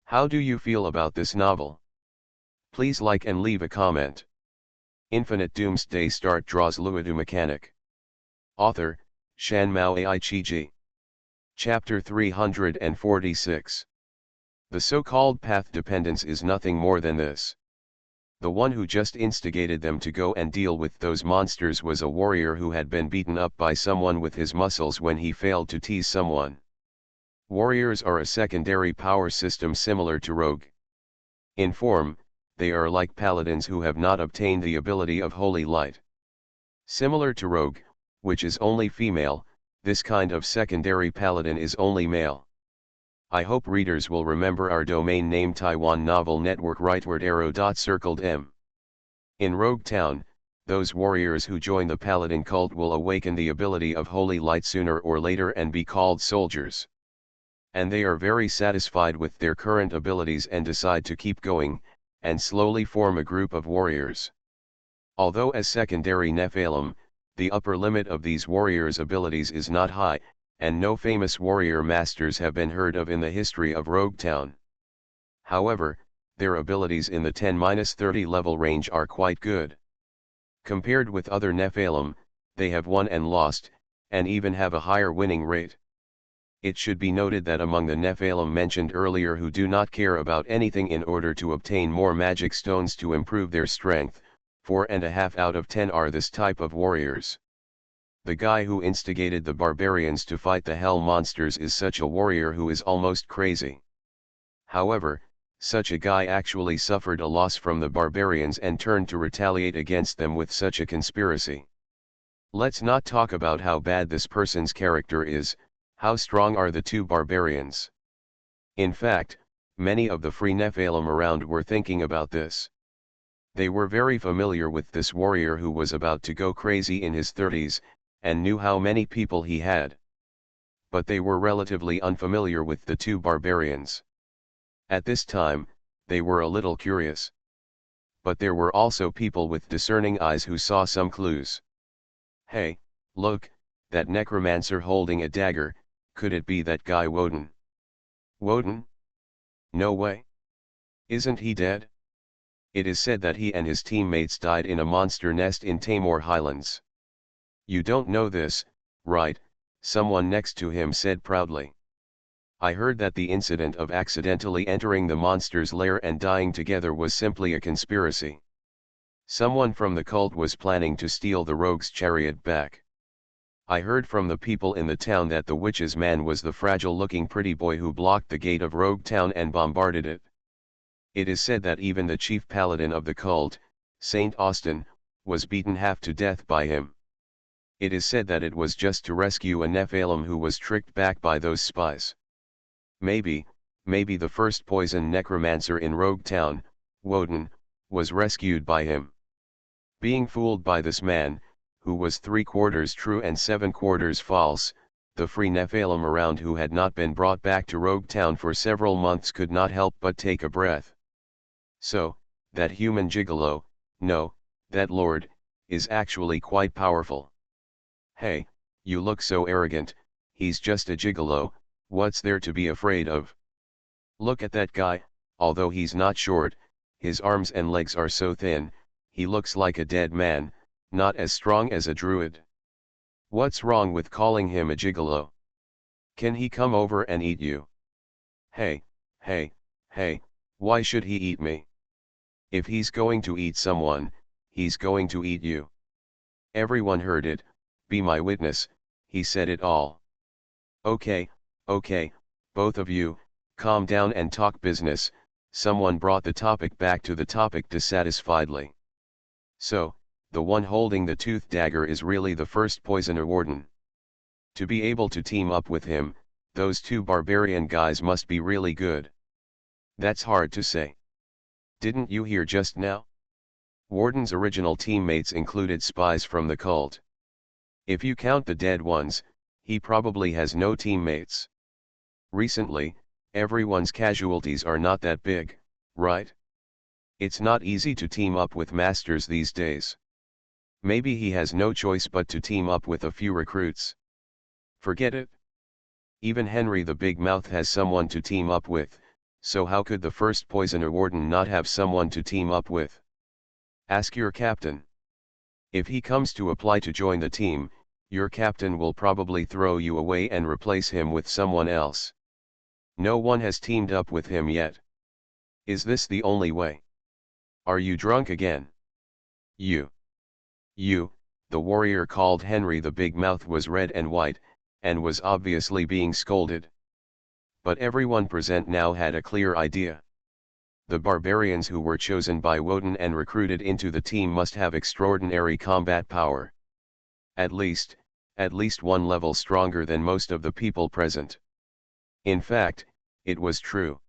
How do you feel about this novel? Please like and leave a comment. Infinite Doomsday Start draws Luodu mechanic. Author, Shanmao Aichiji. Chapter 346. The so-called path dependence is nothing more than this. The one who just instigated them to go and deal with those monsters was a warrior who had been beaten up by someone with his muscles when he failed to tease someone. Warriors are a secondary power system similar to rogue. In form, they are like paladins who have not obtained the ability of holy light. Similar to rogue, which is only female, this kind of secondary paladin is only male. I hope readers will remember our domain name Taiwan Novel Network rightward arrow circled M. In Rogue Town, those warriors who join the paladin cult will awaken the ability of holy light sooner or later and be called soldiers. And they are very satisfied with their current abilities and decide to keep going, and slowly form a group of warriors. Although as secondary Nephilim, the upper limit of these warriors' abilities is not high, and no famous warrior masters have been heard of in the history of Rogue Town. However, their abilities in the 10-30 level range are quite good. Compared with other Nephilim, they have won and lost, and even have a higher winning rate. It should be noted that among the Nephilim mentioned earlier who do not care about anything in order to obtain more magic stones to improve their strength, 4.5 out of 10 are this type of warriors. The guy who instigated the barbarians to fight the hell monsters is such a warrior who is almost crazy. However, such a guy actually suffered a loss from the barbarians and turned to retaliate against them with such a conspiracy. Let's not talk about how bad this person's character is, how strong are the two barbarians. In fact, many of the Free Nephilim around were thinking about this. They were very familiar with this warrior who was about to go crazy in his 30s, and knew how many people he had. But they were relatively unfamiliar with the two barbarians. At this time, they were a little curious. But there were also people with discerning eyes who saw some clues. Hey, look, that necromancer holding a dagger, could it be that guy Woden? Woden? No way. Isn't he dead? It is said that he and his teammates died in a monster nest in Tamor Highlands. You don't know this, right? Someone next to him said proudly. I heard that the incident of accidentally entering the monster's lair and dying together was simply a conspiracy. Someone from the cult was planning to steal the rogue's chariot back. I heard from the people in the town that the witch's man was the fragile-looking pretty boy who blocked the gate of Rogue Town and bombarded it. It is said that even the chief paladin of the cult, Saint Austin, was beaten half to death by him. It is said that it was just to rescue a Nephilim who was tricked back by those spies. Maybe the first poison necromancer in Rogue Town, Woden, was rescued by him. Being fooled by this man, who was 3/4 true and 7/4 false, the Free Nephilim around who had not been brought back to Rogue Town for several months could not help but take a breath. So, that human gigolo, no, that lord, is actually quite powerful. Hey, you look so arrogant, he's just a gigolo, what's there to be afraid of? Look at that guy, although he's not short, his arms and legs are so thin, he looks like a dead man, not as strong as a druid. What's wrong with calling him a gigolo? Can he come over and eat you? Hey, hey, hey, why should he eat me? If he's going to eat someone, he's going to eat you. Everyone heard it, be my witness, he said it all. Okay, both of you, calm down and talk business, someone brought the topic back to the topic dissatisfiedly. So, the one holding the tooth dagger is really the first poisoner warden. To be able to team up with him, those two barbarian guys must be really good. That's hard to say. Didn't you hear just now? Warden's original teammates included spies from the cult. If you count the dead ones, he probably has no teammates. Recently, everyone's casualties are not that big, right? It's not easy to team up with masters these days. Maybe he has no choice but to team up with a few recruits. Forget it. Even Henry the Big Mouth has someone to team up with, so how could the first poisoner warden not have someone to team up with? Ask your captain. If he comes to apply to join the team, your captain will probably throw you away and replace him with someone else. No one has teamed up with him yet. Is this the only way? Are you drunk again? You, the warrior called Henry the Big Mouth was red and white, and was obviously being scolded. But everyone present now had a clear idea. The barbarians who were chosen by Woden and recruited into the team must have extraordinary combat power. At least one level stronger than most of the people present. In fact, it was true.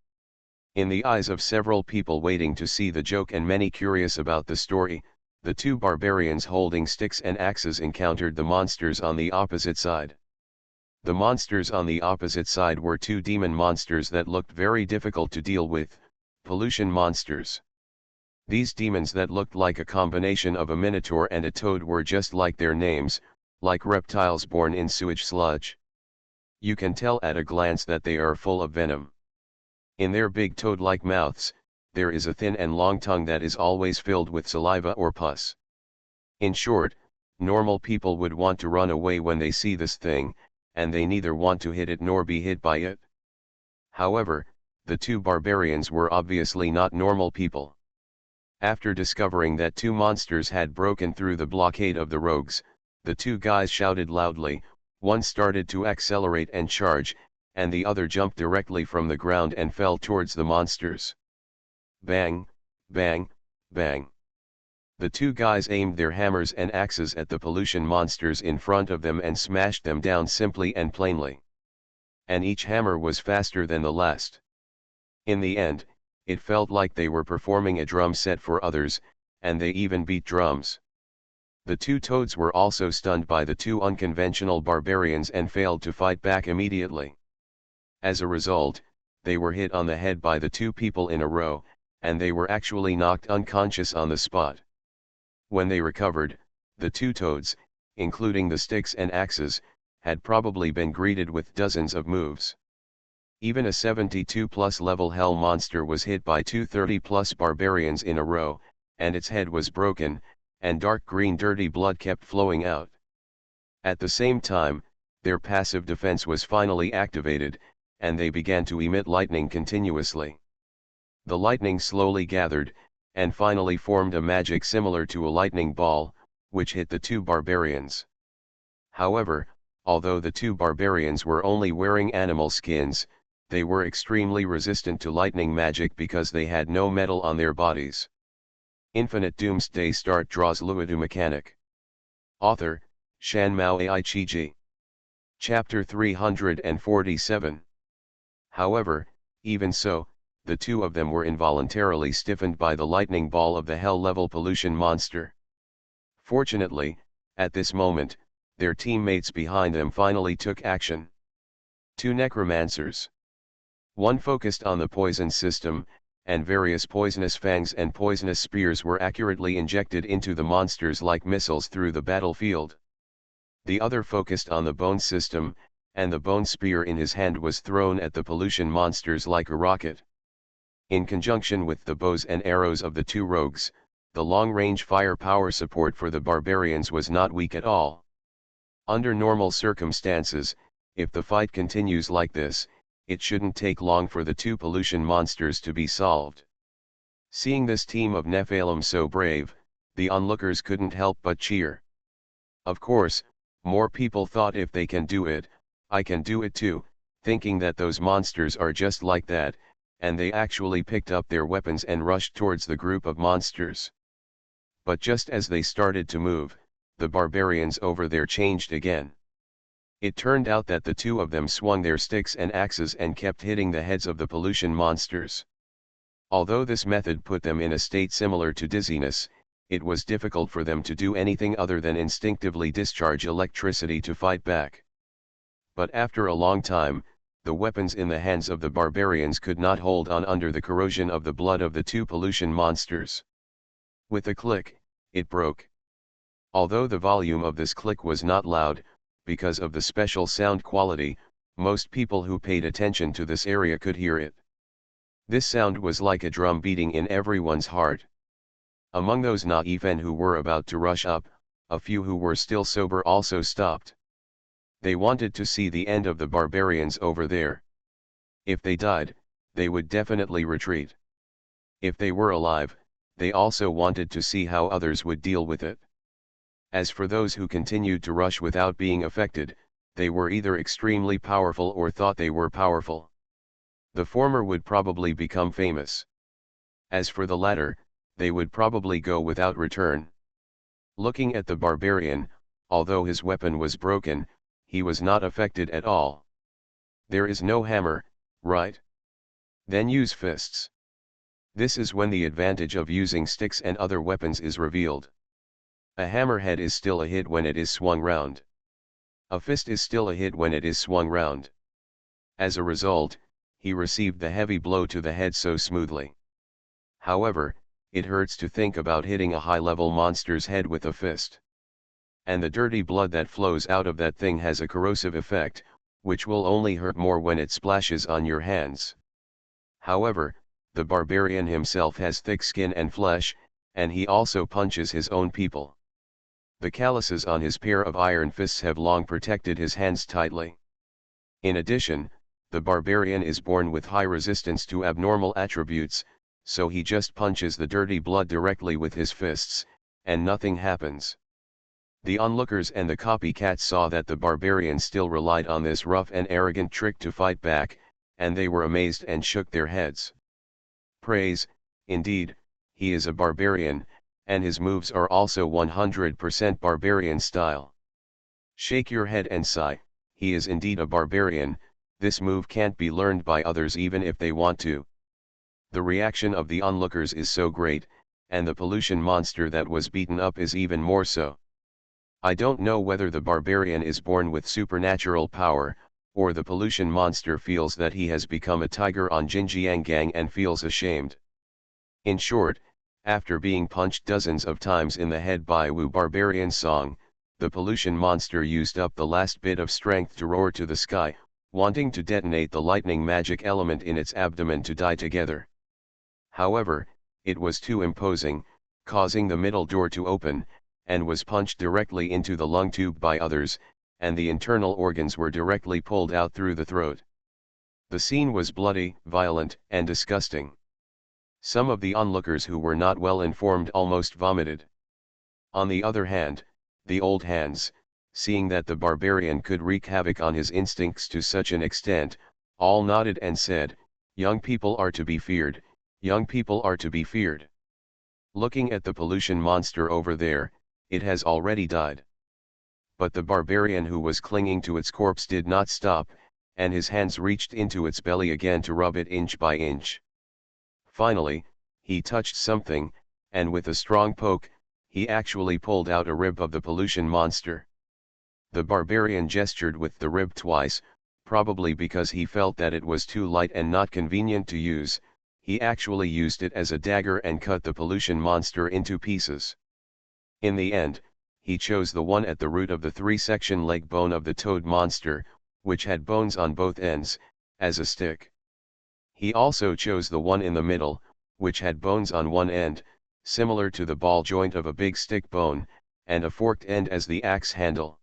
In the eyes of several people waiting to see the joke and many curious about the story, the two barbarians holding sticks and axes encountered the monsters on the opposite side. The monsters on the opposite side were two demon monsters that looked very difficult to deal with, pollution monsters. These demons that looked like a combination of a minotaur and a toad were just like their names, like reptiles born in sewage sludge. You can tell at a glance that they are full of venom. In their big toad-like mouths, there is a thin and long tongue that is always filled with saliva or pus. In short, normal people would want to run away when they see this thing, and they neither want to hit it nor be hit by it. However, the two barbarians were obviously not normal people. After discovering that two monsters had broken through the blockade of the rogues, the two guys shouted loudly, one started to accelerate and charge, and the other jumped directly from the ground and fell towards the monsters. Bang, bang, bang. The two guys aimed their hammers and axes at the pollution monsters in front of them and smashed them down simply and plainly. And each hammer was faster than the last. In the end, it felt like they were performing a drum set for others, and they even beat drums. The two toads were also stunned by the two unconventional barbarians and failed to fight back immediately. As a result, they were hit on the head by the two people in a row, and they were actually knocked unconscious on the spot. When they recovered, the two toads, including the sticks and axes, had probably been greeted with dozens of moves. Even a 72+ level hell monster was hit by two 30+ barbarians in a row, and its head was broken, and dark green dirty blood kept flowing out. At the same time, their passive defense was finally activated, and they began to emit lightning continuously. The lightning slowly gathered, and finally formed a magic similar to a lightning ball, which hit the two barbarians. However, although the two barbarians were only wearing animal skins, they were extremely resistant to lightning magic because they had no metal on their bodies. Infinite Doomsday Start draws Luodu mechanic. Author, Shan Mao Ai-Chi-Ji. Chapter 347. However, even so, the two of them were involuntarily stiffened by the lightning ball of the hell-level pollution monster. Fortunately, at this moment, their teammates behind them finally took action. Two necromancers. One focused on the poison system, and various poisonous fangs and poisonous spears were accurately injected into the monsters like missiles through the battlefield. The other focused on the bone system, and the bone spear in his hand was thrown at the pollution monsters like a rocket. In conjunction with the bows and arrows of the two rogues, the long-range firepower support for the barbarians was not weak at all. Under normal circumstances, if the fight continues like this, it shouldn't take long for the two pollution monsters to be solved. Seeing this team of Nephilim so brave, the onlookers couldn't help but cheer. Of course, more people thought, if they can do it, I can do it too, thinking that those monsters are just like that, and they actually picked up their weapons and rushed towards the group of monsters. But just as they started to move, the barbarians over there changed again. It turned out that the two of them swung their sticks and axes and kept hitting the heads of the pollution monsters. Although this method put them in a state similar to dizziness, it was difficult for them to do anything other than instinctively discharge electricity to fight back. But after a long time, the weapons in the hands of the barbarians could not hold on under the corrosion of the blood of the two pollution monsters. With a click, it broke. Although the volume of this click was not loud, because of the special sound quality, most people who paid attention to this area could hear it. This sound was like a drum beating in everyone's heart. Among those naive who were about to rush up, a few who were still sober also stopped. They wanted to see the end of the barbarians over there. If they died, they would definitely retreat. If they were alive, they also wanted to see how others would deal with it. As for those who continued to rush without being affected, they were either extremely powerful or thought they were powerful. The former would probably become famous. As for the latter, they would probably go without return. Looking at the barbarian, although his weapon was broken, he was not affected at all. There is no hammer, right? Then use fists. This is when the advantage of using sticks and other weapons is revealed. A hammerhead is still a hit when it is swung round. A fist is still a hit when it is swung round. As a result, he received the heavy blow to the head so smoothly. However, it hurts to think about hitting a high-level monster's head with a fist. And the dirty blood that flows out of that thing has a corrosive effect, which will only hurt more when it splashes on your hands. However, the barbarian himself has thick skin and flesh, and he also punches his own people. The calluses on his pair of iron fists have long protected his hands tightly. In addition, the barbarian is born with high resistance to abnormal attributes, so he just punches the dirty blood directly with his fists, and nothing happens. The onlookers and the copycats saw that the barbarian still relied on this rough and arrogant trick to fight back, and they were amazed and shook their heads. Praise, indeed, he is a barbarian, and his moves are also 100% barbarian style. Shake your head and sigh, he is indeed a barbarian. This move can't be learned by others even if they want to. The reaction of the onlookers is so great, and the pollution monster that was beaten up is even more so. I don't know whether the barbarian is born with supernatural power, or the pollution monster feels that he has become a tiger on Xinjiang and feels ashamed. In short, after being punched dozens of times in the head by Wu Barbarian Song, the pollution monster used up the last bit of strength to roar to the sky, wanting to detonate the lightning magic element in its abdomen to die together. However, it was too imposing, causing the middle door to open, and was punched directly into the lung tube by others, and the internal organs were directly pulled out through the throat. The scene was bloody, violent, and disgusting. Some of the onlookers who were not well informed almost vomited. On the other hand, the old hands, seeing that the barbarian could wreak havoc on his instincts to such an extent, all nodded and said, "Young people are to be feared, young people are to be feared." Looking at the pollution monster over there, it has already died. But the barbarian who was clinging to its corpse did not stop, and his hands reached into its belly again to rub it inch by inch. Finally, he touched something, and with a strong poke, he actually pulled out a rib of the pollution monster. The barbarian gestured with the rib twice, probably because he felt that it was too light and not convenient to use. He actually used it as a dagger and cut the pollution monster into pieces. In the end, he chose the one at the root of the three-section leg bone of the toad monster, which had bones on both ends, as a stick. He also chose the one in the middle, which had bones on one end, similar to the ball joint of a big stick bone, and a forked end as the axe handle.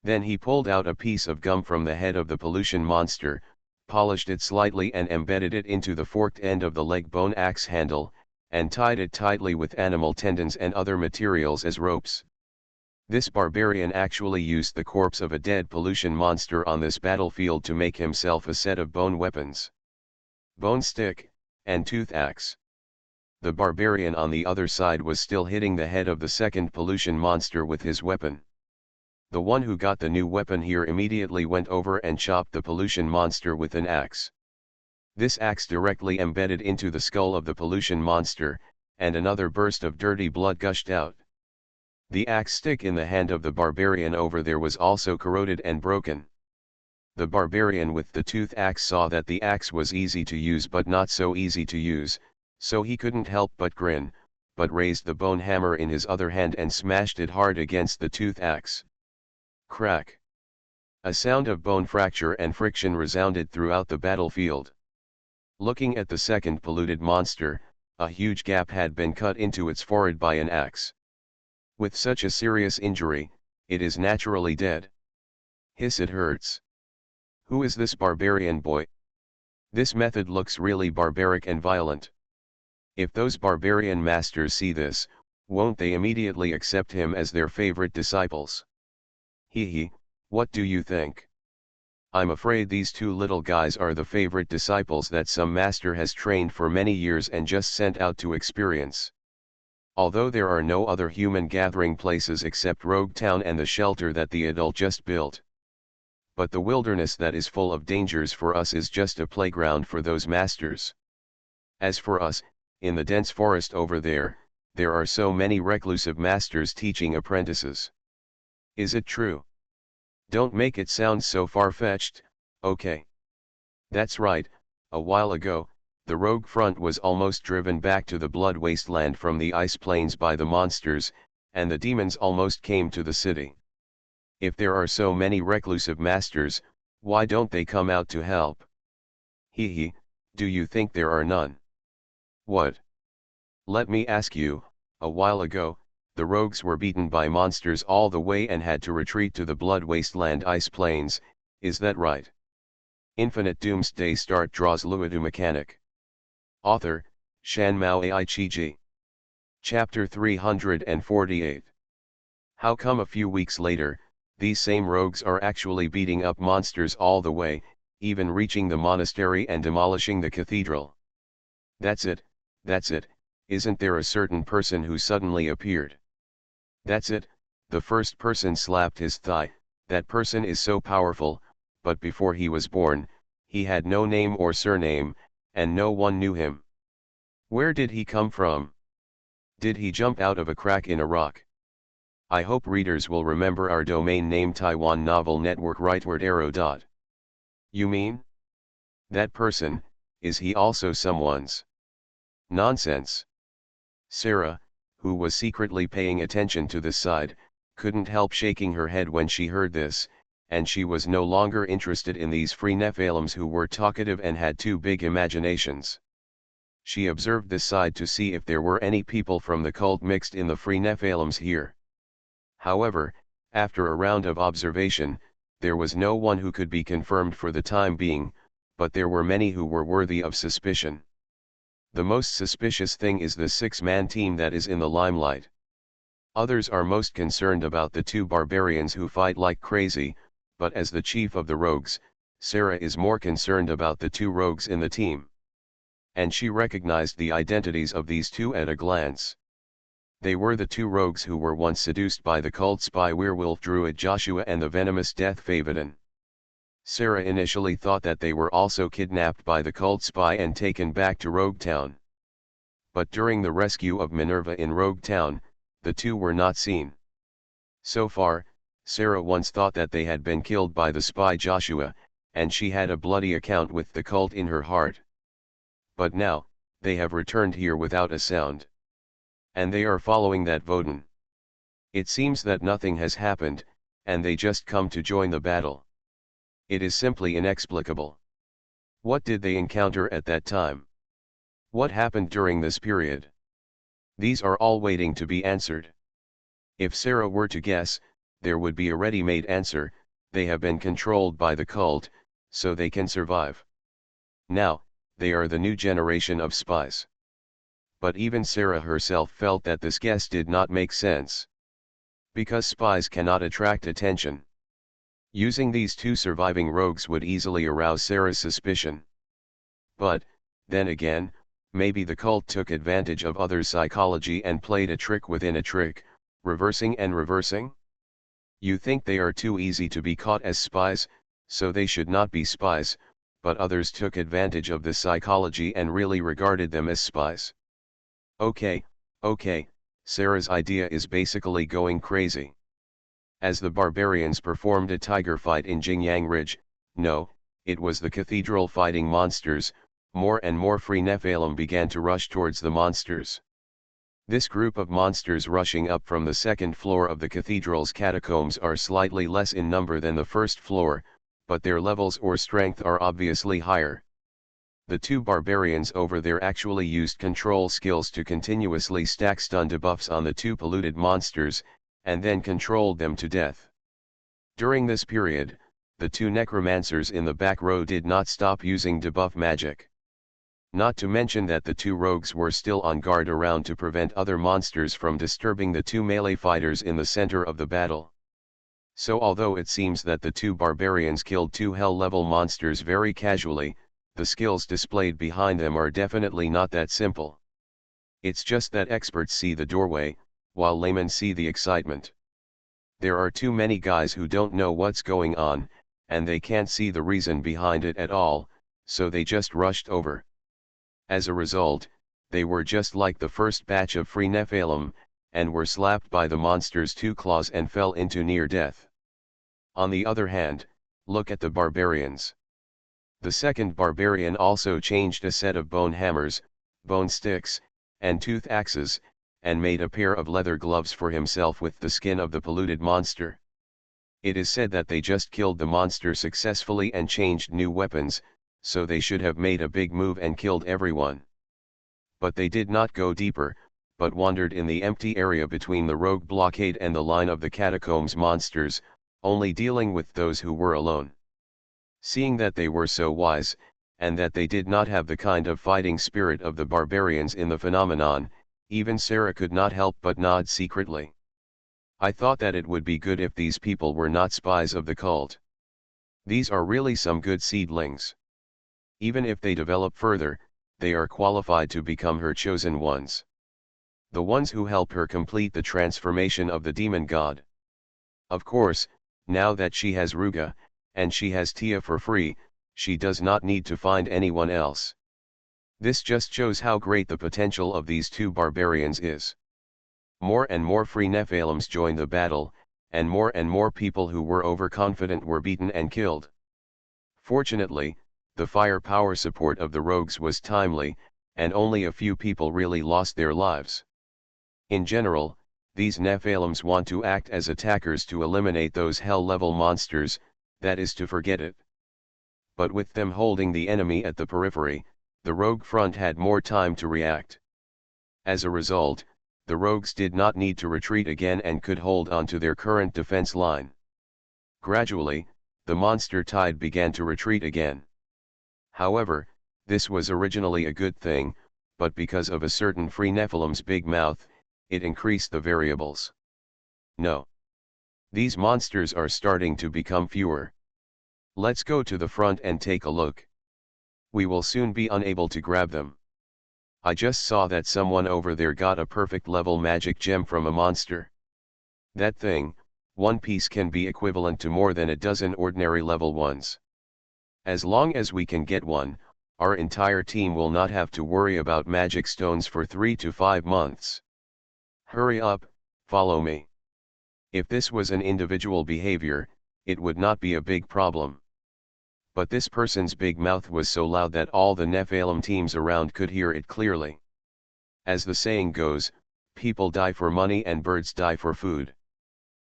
Then he pulled out a piece of gum from the head of the pollution monster, polished it slightly and embedded it into the forked end of the leg bone axe handle, and tied it tightly with animal tendons and other materials as ropes. This barbarian actually used the corpse of a dead pollution monster on this battlefield to make himself a set of bone weapons. Bone stick, and tooth axe. The barbarian on the other side was still hitting the head of the second pollution monster with his weapon. The one who got the new weapon here immediately went over and chopped the pollution monster with an axe. This axe directly embedded into the skull of the pollution monster, and another burst of dirty blood gushed out. The axe stick in the hand of the barbarian over there was also corroded and broken. The barbarian with the tooth axe saw that the axe was easy to use but not so easy to use, so he couldn't help but grin, but raised the bone hammer in his other hand and smashed it hard against the tooth axe. Crack! A sound of bone fracture and friction resounded throughout the battlefield. Looking at the second polluted monster, a huge gap had been cut into its forehead by an axe. With such a serious injury, it is naturally dead. Hiss, it hurts. Who is this barbarian boy? This method looks really barbaric and violent. If those barbarian masters see this, won't they immediately accept him as their favorite disciples? Hee, what do you think? I'm afraid these two little guys are the favorite disciples that some master has trained for many years and just sent out to experience. Although there are no other human gathering places except Rogue Town and the shelter that the adult just built. But the wilderness that is full of dangers for us is just a playground for those masters. As for us, in the dense forest over there are so many reclusive masters teaching apprentices. Is it true? Don't make it sound so far-fetched, okay? That's right, a while ago, the rogue front was almost driven back to the blood wasteland from the ice plains by the monsters, and the demons almost came to the city. If there are so many reclusive masters, why don't they come out to help? Hee, do you think there are none? What? Let me ask you, a while ago, the rogues were beaten by monsters all the way and had to retreat to the blood wasteland ice plains, is that right? Infinite Doomsday Start draws Luodu mechanic. Author, Shan Mao Ai Chi. Chapter 348. How come a few weeks later, these same rogues are actually beating up monsters all the way, even reaching the monastery and demolishing the cathedral? That's it, isn't there a certain person who suddenly appeared? That's it, the first person slapped his thigh. That person is so powerful, but before he was born, he had no name or surname, and no one knew him. Where did he come from? Did he jump out of a crack in a rock? I hope readers will remember our domain name Taiwan Novel Network rightward arrow. You mean? That person, is he also someone's? Nonsense. Sarah, who was secretly paying attention to this side, couldn't help shaking her head when she heard this, and she was no longer interested in these free Nephilims who were talkative and had too big imaginations. She observed this side to see if there were any people from the cult mixed in the free Nephilims here. However, after a round of observation, there was no one who could be confirmed for the time being, but there were many who were worthy of suspicion. The most suspicious thing is the 6-man team that is in the limelight. Others are most concerned about the two barbarians who fight like crazy, but as the chief of the rogues, Sarah is more concerned about the two rogues in the team. And she recognized the identities of these two at a glance. They were the two rogues who were once seduced by the cult spy werewolf druid Joshua and the venomous death Favidon. Sarah initially thought that they were also kidnapped by the cult spy and taken back to Rogue Town. But during the rescue of Minerva in Rogue Town, the two were not seen. So far, Sarah once thought that they had been killed by the spy Joshua, and she had a bloody account with the cult in her heart. But now, they have returned here without a sound. And they are following that Vodun. It seems that nothing has happened, and they just come to join the battle. It is simply inexplicable. What did they encounter at that time? What happened during this period? These are all waiting to be answered. If Sarah were to guess, there would be a ready-made answer: they have been controlled by the cult, so they can survive. Now, they are the new generation of spies. But even Sarah herself felt that this guess did not make sense. Because spies cannot attract attention. Using these two surviving rogues would easily arouse Sarah's suspicion. But, then again, maybe the cult took advantage of others' psychology and played a trick within a trick, reversing and reversing? You think they are too easy to be caught as spies, so they should not be spies, but others took advantage of this psychology and really regarded them as spies. Okay, Sarah's idea is basically going crazy. As the barbarians performed a tiger fight in Jingyang Ridge, no, it was the cathedral fighting monsters, more and more free Nephilim began to rush towards the monsters. This group of monsters rushing up from the second floor of the cathedral's catacombs are slightly less in number than the first floor, but their levels or strength are obviously higher. The two barbarians over there actually used control skills to continuously stack stun debuffs on the two polluted monsters, and then controlled them to death. During this period, the two necromancers in the back row did not stop using debuff magic. Not to mention that the two rogues were still on guard around to prevent other monsters from disturbing the two melee fighters in the center of the battle. So although it seems that the two barbarians killed two hell-level monsters very casually, the skills displayed behind them are definitely not that simple. It's just that experts see the doorway, while laymen see the excitement. There are too many guys who don't know what's going on, and they can't see the reason behind it at all, so they just rushed over. As a result, they were just like the first batch of free Nephilim, and were slapped by the monster's two claws and fell into near death. On the other hand, look at the barbarians. The second barbarian also changed a set of bone hammers, bone sticks, and tooth axes, and made a pair of leather gloves for himself with the skin of the polluted monster. It is said that they just killed the monster successfully and changed new weapons, so they should have made a big move and killed everyone. But they did not go deeper, but wandered in the empty area between the rogue blockade and the line of the catacombs monsters, only dealing with those who were alone. Seeing that they were so wise, and that they did not have the kind of fighting spirit of the barbarians in the phenomenon, even Sarah could not help but nod secretly. I thought that it would be good if these people were not spies of the cult. These are really some good seedlings. Even if they develop further, they are qualified to become her chosen ones. The ones who help her complete the transformation of the demon god. Of course, now that she has Ruga, and she has Tia for free, she does not need to find anyone else. This just shows how great the potential of these two barbarians is. More and more free Nephilims joined the battle, and more people who were overconfident were beaten and killed. Fortunately, the firepower support of the rogues was timely, and only a few people really lost their lives. In general, these Nephilims want to act as attackers to eliminate those hell-level monsters, that is to forget it. But with them holding the enemy at the periphery, the rogue front had more time to react. As a result, the rogues did not need to retreat again and could hold on to their current defense line. Gradually, the monster tide began to retreat again. However, this was originally a good thing, but because of a certain free Nephilim's big mouth, it increased the variables. No. These monsters are starting to become fewer. Let's go to the front and take a look. We will soon be unable to grab them. I just saw that someone over there got a perfect level magic gem from a monster. That thing, one piece can be equivalent to more than a dozen ordinary level ones. As long as we can get one, our entire team will not have to worry about magic stones for 3 to 5 months. Hurry up, follow me. If this was an individual behavior, it would not be a big problem. But this person's big mouth was so loud that all the Nephilim teams around could hear it clearly. As the saying goes, people die for money and birds die for food.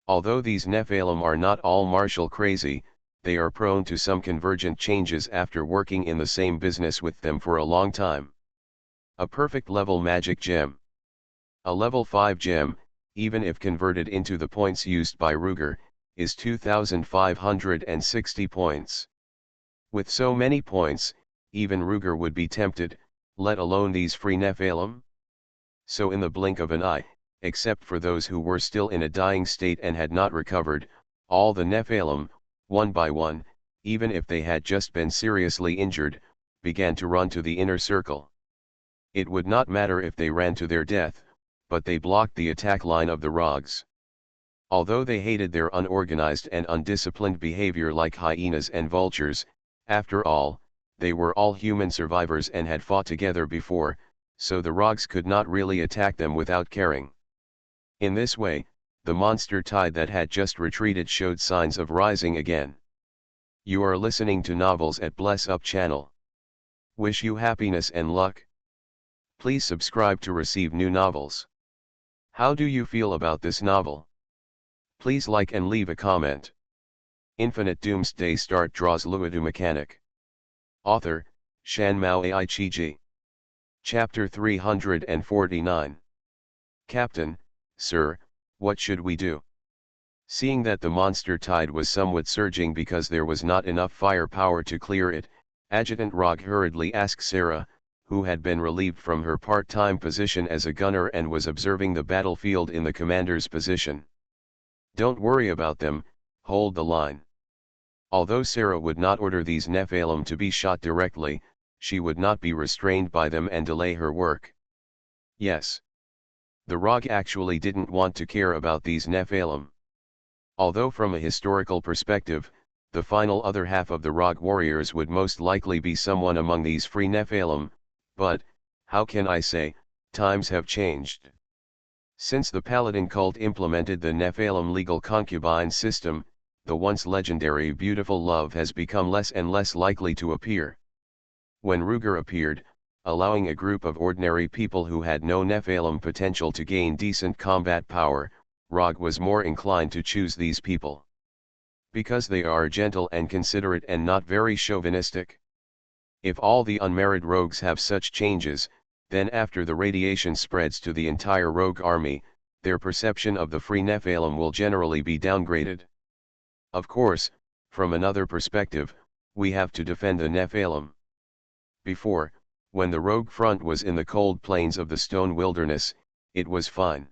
Although these Nephilim are not all martial crazy, they are prone to some convergent changes after working in the same business with them for a long time. A perfect level magic gem. A level 5 gem, even if converted into the points used by Ruger, is 2,560 points. With so many points, even Ruger would be tempted, let alone these free Nephilim. So in the blink of an eye, except for those who were still in a dying state and had not recovered, all the Nephilim, one by one, even if they had just been seriously injured, began to run to the inner circle. It would not matter if they ran to their death, but they blocked the attack line of the Rogs. Although they hated their unorganized and undisciplined behavior like hyenas and vultures, after all, they were all human survivors and had fought together before, so the Rogs could not really attack them without caring. In this way, the monster tide that had just retreated showed signs of rising again. You are listening to Novels at Bless Up channel. Wish you happiness and luck. Please subscribe to receive new novels. How do you feel about this novel? Please like and leave a comment. Infinite Doomsday Start draws Luodu mechanic. Author, Shan Mao Ai-chi-ji. Chapter 349. Captain, sir, what should we do? Seeing that the monster tide was somewhat surging because there was not enough firepower to clear it, Adjutant Rog hurriedly asked Sarah, who had been relieved from her part-time position as a gunner and was observing the battlefield in the commander's position. Don't worry about them, hold the line. Although Sarah would not order these Nephilim to be shot directly, she would not be restrained by them and delay her work. Yes. The Rog actually didn't want to care about these Nephilim. Although from a historical perspective, the final other half of the Rog warriors would most likely be someone among these free Nephilim, but, how can I say, times have changed. Since the Paladin cult implemented the Nephilim legal concubine system, the once legendary beautiful love has become less and less likely to appear. When Ruger appeared, allowing a group of ordinary people who had no Nephilim potential to gain decent combat power, Rog was more inclined to choose these people. Because they are gentle and considerate and not very chauvinistic. If all the unmarried rogues have such changes, then after the radiation spreads to the entire rogue army, their perception of the free Nephilim will generally be downgraded. Of course, from another perspective, we have to defend the Nephilim. Before, when the rogue front was in the cold plains of the stone wilderness, it was fine.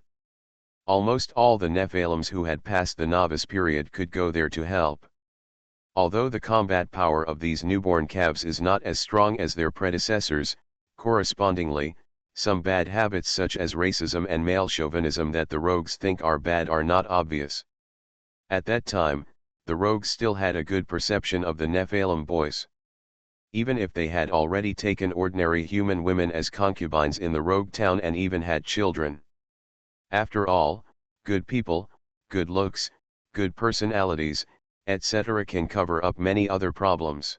Almost all the Nephilims who had passed the novice period could go there to help. Although the combat power of these newborn calves is not as strong as their predecessors, correspondingly, some bad habits such as racism and male chauvinism that the rogues think are bad are not obvious. At that time, the rogues still had a good perception of the Nephilim boys. Even if they had already taken ordinary human women as concubines in the rogue town and even had children. After all, good people, good looks, good personalities, etc. can cover up many other problems.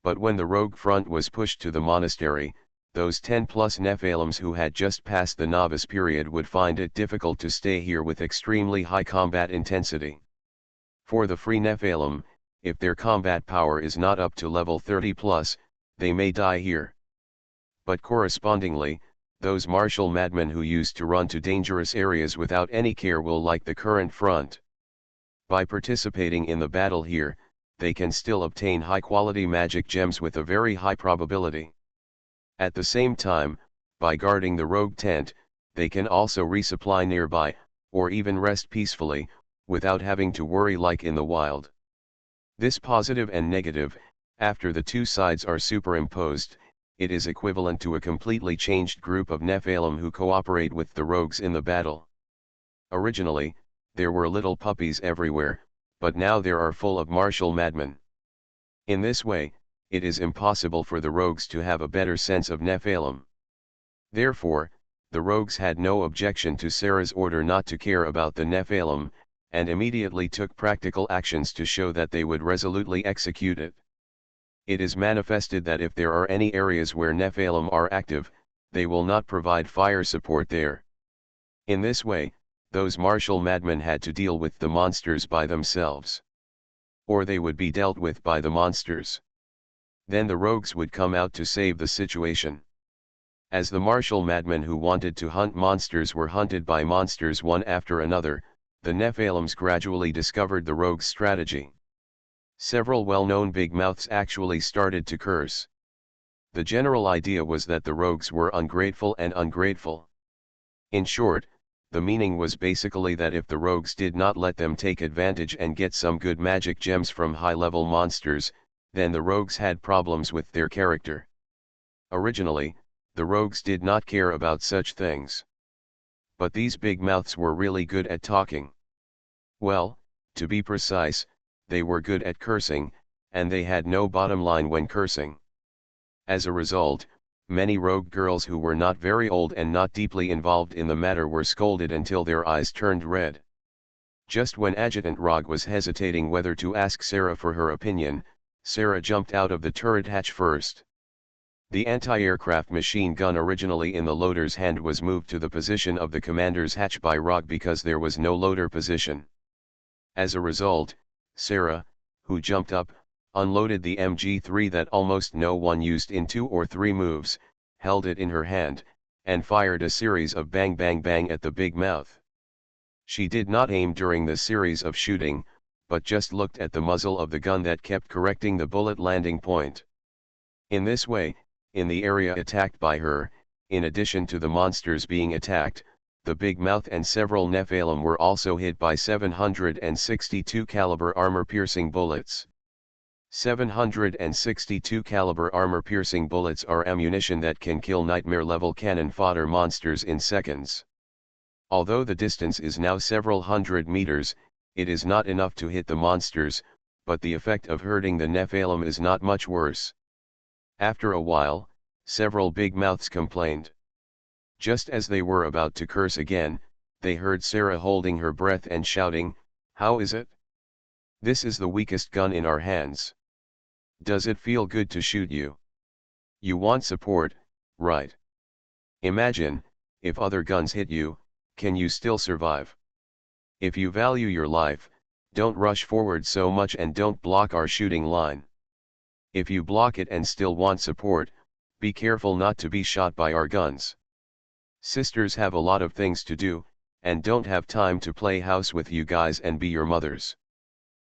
But when the rogue front was pushed to the monastery, those 10+ Nephilims who had just passed the novice period would find it difficult to stay here with extremely high combat intensity. For the free Nephilim, if their combat power is not up to level 30+, they may die here. But correspondingly, those martial madmen who used to run to dangerous areas without any care will like the current front. By participating in the battle here, they can still obtain high-quality magic gems with a very high probability. At the same time, by guarding the rogue tent, they can also resupply nearby, or even rest peacefully, without having to worry like in the wild. This positive and negative, after the two sides are superimposed, it is equivalent to a completely changed group of Nephilim who cooperate with the rogues in the battle. Originally, there were little puppies everywhere, but now there are full of martial madmen. In this way, it is impossible for the rogues to have a better sense of Nephilim. Therefore, the rogues had no objection to Sarah's order not to care about the Nephilim, and immediately took practical actions to show that they would resolutely execute it. It is manifested that if there are any areas where Nephilim are active, they will not provide fire support there. In this way, those martial madmen had to deal with the monsters by themselves. or they would be dealt with by the monsters. Then the rogues would come out to save the situation. As the martial madmen who wanted to hunt monsters were hunted by monsters one after another, the Nephilims gradually discovered the rogues' strategy. Several well-known big mouths actually started to curse. The general idea was that the rogues were ungrateful and ungrateful. In short, the meaning was basically that if the rogues did not let them take advantage and get some good magic gems from high-level monsters, then the rogues had problems with their character. Originally, the rogues did not care about such things. But these big mouths were really good at talking. Well, to be precise, they were good at cursing, and they had no bottom line when cursing. As a result, many rogue girls who were not very old and not deeply involved in the matter were scolded until their eyes turned red. Just when Adjutant Rog was hesitating whether to ask Sarah for her opinion, Sarah jumped out of the turret hatch first. The anti-aircraft machine gun originally in the loader's hand was moved to the position of the commander's hatch by Rog because there was no loader position. As a result, Sarah, who jumped up, unloaded the MG3 that almost no one used in 2 or 3 moves, held it in her hand, and fired a series of bang bang bang at the big mouth. She did not aim during the series of shooting, but just looked at the muzzle of the gun that kept correcting the bullet landing point. In this way, in the area attacked by her, in addition to the monsters being attacked, the big mouth and several Nephilim were also hit by 762 caliber armor-piercing bullets. 762 caliber armor-piercing bullets are ammunition that can kill nightmare-level cannon fodder monsters in seconds. Although the distance is now several hundred meters, it is not enough to hit the monsters, but the effect of hurting the Nephilim is not much worse. After a while, several big mouths complained. Just as they were about to curse again, they heard Sarah holding her breath and shouting, "How is it? This is the weakest gun in our hands. Does it feel good to shoot you? You want support, right? Imagine, if other guns hit you, can you still survive? If you value your life, don't rush forward so much and don't block our shooting line. If you block it and still want support, be careful not to be shot by our guns. Sisters have a lot of things to do, and don't have time to play house with you guys and be your mothers.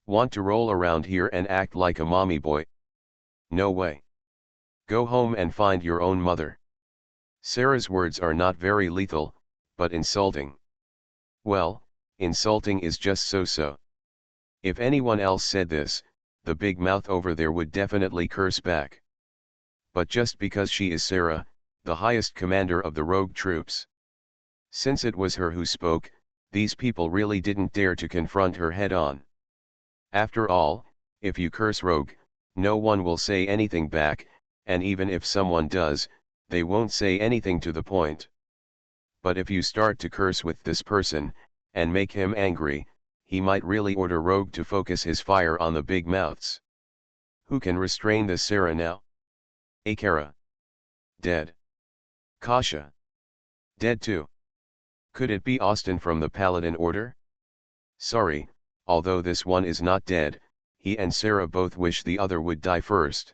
Want to roll around here and act like a mommy boy? No way. Go home and find your own mother." Sarah's words are not very lethal, but insulting. Well, insulting is just so-so. If anyone else said this, the big mouth over there would definitely curse back. But just because she is Sarah, the highest commander of the rogue troops. Since it was her who spoke, these people really didn't dare to confront her head-on. After all, if you curse rogue, no one will say anything back, and even if someone does, they won't say anything to the point. But if you start to curse with this person, and make him angry, he might really order rogue to focus his fire on the big mouths. Who can restrain this Sarah now? Akara. Dead. Kasha. Dead too. Could it be Austin from the Paladin Order? Sorry, although this one is not dead, he and Sarah both wish the other would die first.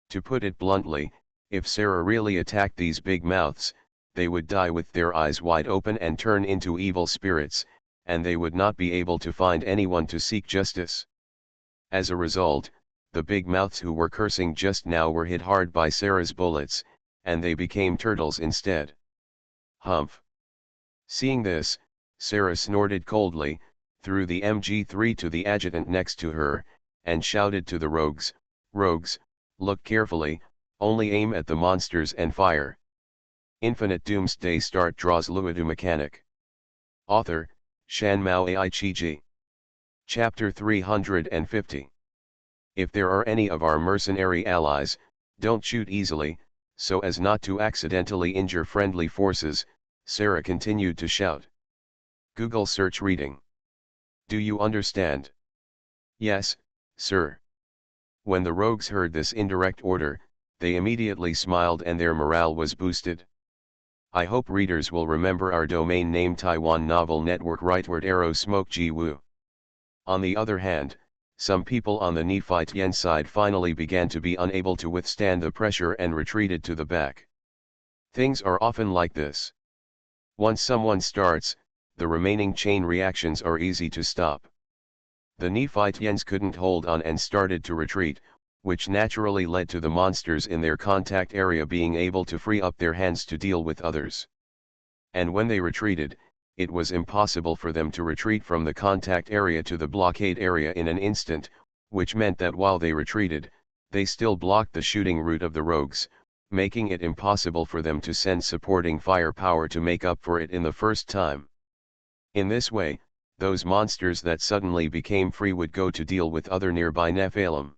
To put it bluntly, if Sarah really attacked these big mouths, they would die with their eyes wide open and turn into evil spirits, and they would not be able to find anyone to seek justice. As a result, the big mouths who were cursing just now were hit hard by Sarah's bullets, and they became turtles instead. Humph. Seeing this, Sarah snorted coldly, threw the MG3 to the adjutant next to her, and shouted to the rogues, "Rogues, look carefully, only aim at the monsters and fire." Infinite Doomsday Start draws Luodu mechanic. Author, Shanmao Aichiji. Chapter 350. If there are any of our mercenary allies, don't shoot easily, so as not to accidentally injure friendly forces, Sarah continued to shout. Google search reading. Do you understand? Yes, sir. When the rogues heard this indirect order, they immediately smiled and their morale was boosted. I hope readers will remember our domain name Taiwan Novel Network Rightward Arrow Smoke Ji Woo. On the other hand, some people on the Nephite side finally began to be unable to withstand the pressure and retreated to the back. Things are often like this. Once someone starts, the remaining chain reactions are easy to stop. The Nephite couldn't hold on and started to retreat, which naturally led to the monsters in their contact area being able to free up their hands to deal with others. And when they retreated, it was impossible for them to retreat from the contact area to the blockade area in an instant, which meant that while they retreated, they still blocked the shooting route of the rogues, making it impossible for them to send supporting firepower to make up for it in the first time. In this way, those monsters that suddenly became free would go to deal with other nearby Nephilim.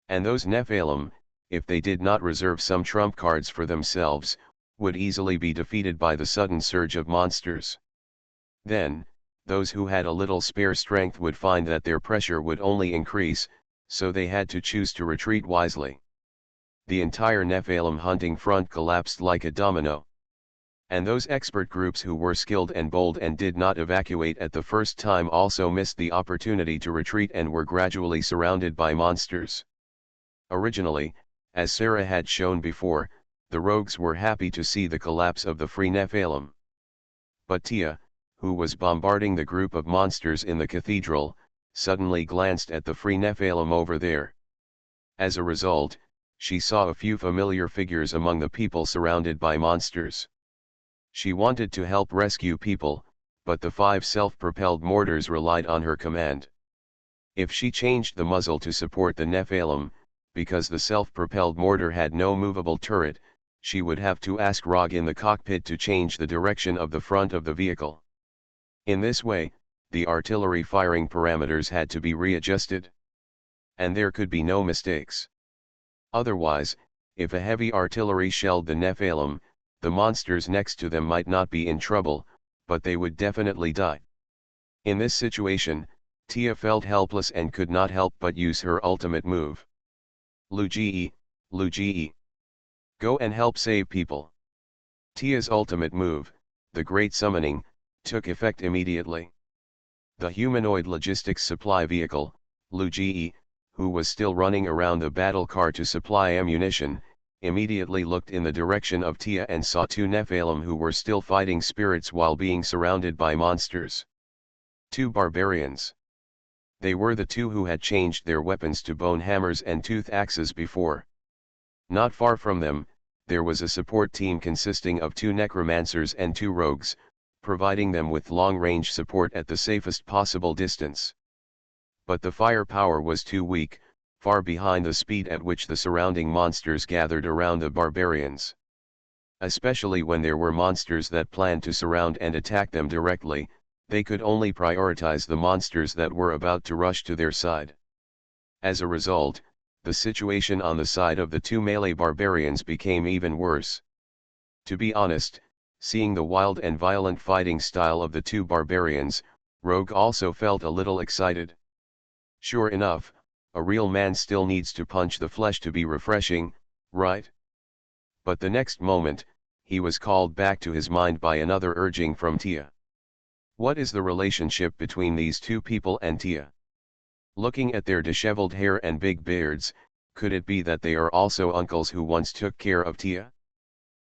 And those Nephilim, if they did not reserve some trump cards for themselves, would easily be defeated by the sudden surge of monsters. Then, those who had a little spare strength would find that their pressure would only increase, so they had to choose to retreat wisely. The entire Nephilim hunting front collapsed like a domino. And those expert groups who were skilled and bold and did not evacuate at the first time also missed the opportunity to retreat and were gradually surrounded by monsters. Originally, as Sarah had shown before, the rogues were happy to see the collapse of the free Nephilim. But Tia, who was bombarding the group of monsters in the cathedral, suddenly glanced at the free Nephilim over there. As a result, she saw a few familiar figures among the people surrounded by monsters. She wanted to help rescue people, but the 5 self-propelled mortars relied on her command. If she changed the muzzle to support the Nephilim, because the self-propelled mortar had no movable turret, she would have to ask Rog in the cockpit to change the direction of the front of the vehicle. In this way, the artillery firing parameters had to be readjusted. And there could be no mistakes. Otherwise, if a heavy artillery shelled the Nephilim, the monsters next to them might not be in trouble, but they would definitely die. In this situation, Tia felt helpless and could not help but use her ultimate move. Luodu, Luodu. Go and help save people. Tia's ultimate move, the Great Summoning, took effect immediately. The humanoid logistics supply vehicle, Luodu, who was still running around the battle car to supply ammunition, immediately looked in the direction of Tia and saw 2 Nephilim who were still fighting spirits while being surrounded by monsters. 2 barbarians. They were the 2 who had changed their weapons to bone hammers and tooth axes before. Not far from them, there was a support team consisting of 2 necromancers and 2 rogues, providing them with long-range support at the safest possible distance. But the firepower was too weak, far behind the speed at which the surrounding monsters gathered around the barbarians. Especially when there were monsters that planned to surround and attack them directly, they could only prioritize the monsters that were about to rush to their side. As a result, the situation on the side of the 2 melee barbarians became even worse. To be honest, seeing the wild and violent fighting style of the 2 barbarians, Rogue also felt a little excited. Sure enough, a real man still needs to punch the flesh to be refreshing, right? But the next moment, he was called back to his mind by another urging from Tia. What is the relationship between these 2 people and Tia? Looking at their disheveled hair and big beards, could it be that they are also uncles who once took care of Tia?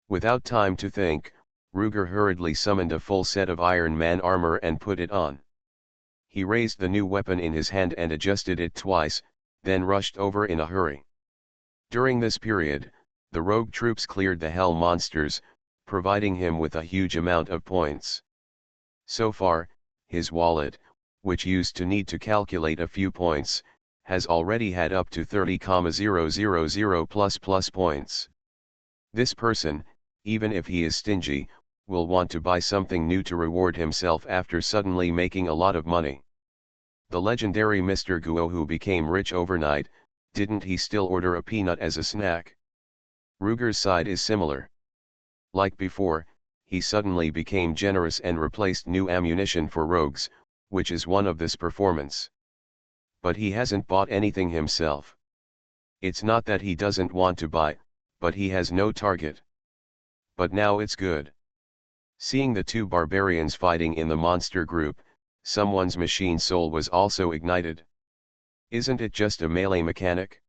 Without time to think, Ruger hurriedly summoned a full set of Iron Man armor and put it on. He raised the new weapon in his hand and adjusted it twice, then rushed over in a hurry. During this period, the rogue troops cleared the hell monsters, providing him with a huge amount of points. So far, his wallet, which used to need to calculate a few points, has already had up to 30,000+ points. This person, even if he is stingy, will want to buy something new to reward himself after suddenly making a lot of money. The legendary Mr. Guo who became rich overnight, didn't he still order a peanut as a snack? Ruger's side is similar. Like before, he suddenly became generous and replaced new ammunition for rogues, which is one of this performance. But he hasn't bought anything himself. It's not that he doesn't want to buy, but he has no target. But now it's good. Seeing the 2 barbarians fighting in the monster group, someone's machine soul was also ignited. Isn't it just a melee mechanic?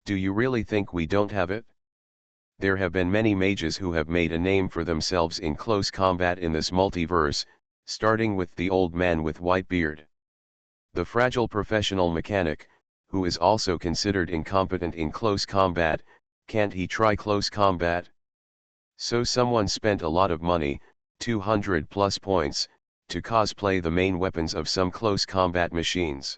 Do you really think we don't have it? There have been many mages who have made a name for themselves in close combat in this multiverse, starting with the old man with white beard. The fragile professional mechanic, who is also considered incompetent in close combat, can't he try close combat? So someone spent a lot of money, 200 plus points, to cosplay the main weapons of some close combat machines.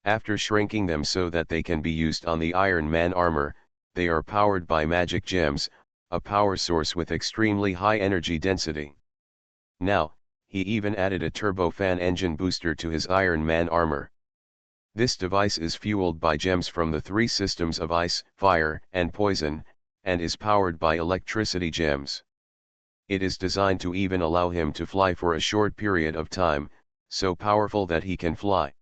After shrinking them so that they can be used on the Iron Man armor, they are powered by magic gems, a power source with extremely high energy density. Now, he even added a turbofan engine booster to his Iron Man armor. This device is fueled by gems from the three systems of ice, fire, and poison, and is powered by electricity gems. It is designed to even allow him to fly for a short period of time, so powerful that he can fly.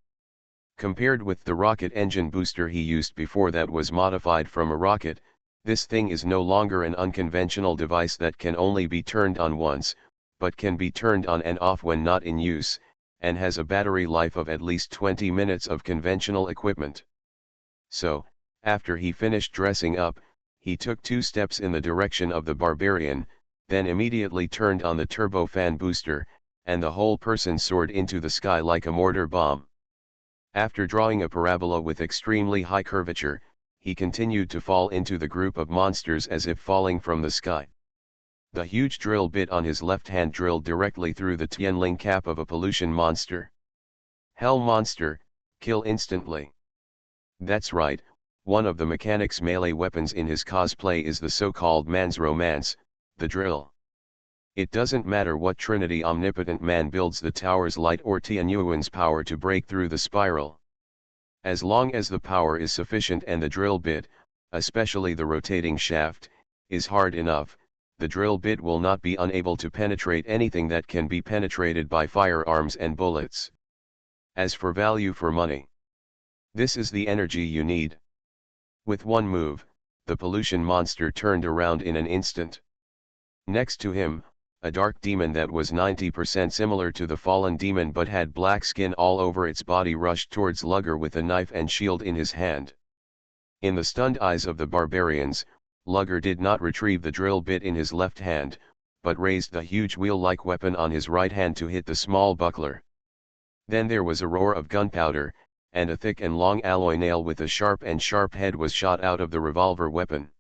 Compared with the rocket engine booster he used before that was modified from a rocket, this thing is no longer an unconventional device that can only be turned on once, but can be turned on and off when not in use, and has a battery life of at least 20 minutes of conventional equipment. So, after he finished dressing up, he took 2 steps in the direction of the barbarian, then immediately turned on the turbofan booster, and the whole person soared into the sky like a mortar bomb. After drawing a parabola with extremely high curvature, he continued to fall into the group of monsters as if falling from the sky. The huge drill bit on his left hand drilled directly through the Tianling cap of a pollution monster. Hell monster, kill instantly. That's right, one of the mechanic's melee weapons in his cosplay is the so-called man's romance, the drill. It doesn't matter what Trinity omnipotent man builds the tower's light or Tianyuan's power to break through the spiral. As long as the power is sufficient and the drill bit, especially the rotating shaft, is hard enough, the drill bit will not be unable to penetrate anything that can be penetrated by firearms and bullets. As for value for money, this is the energy you need. With one move, the pollution monster turned around in an instant. Next to him, a dark demon that was 90% similar to the fallen demon but had black skin all over its body rushed towards Lugger with a knife and shield in his hand. In the stunned eyes of the barbarians, Lugger did not retrieve the drill bit in his left hand, but raised the huge wheel-like weapon on his right hand to hit the small buckler. Then there was a roar of gunpowder, and a thick and long alloy nail with a sharp head was shot out of the revolver weapon.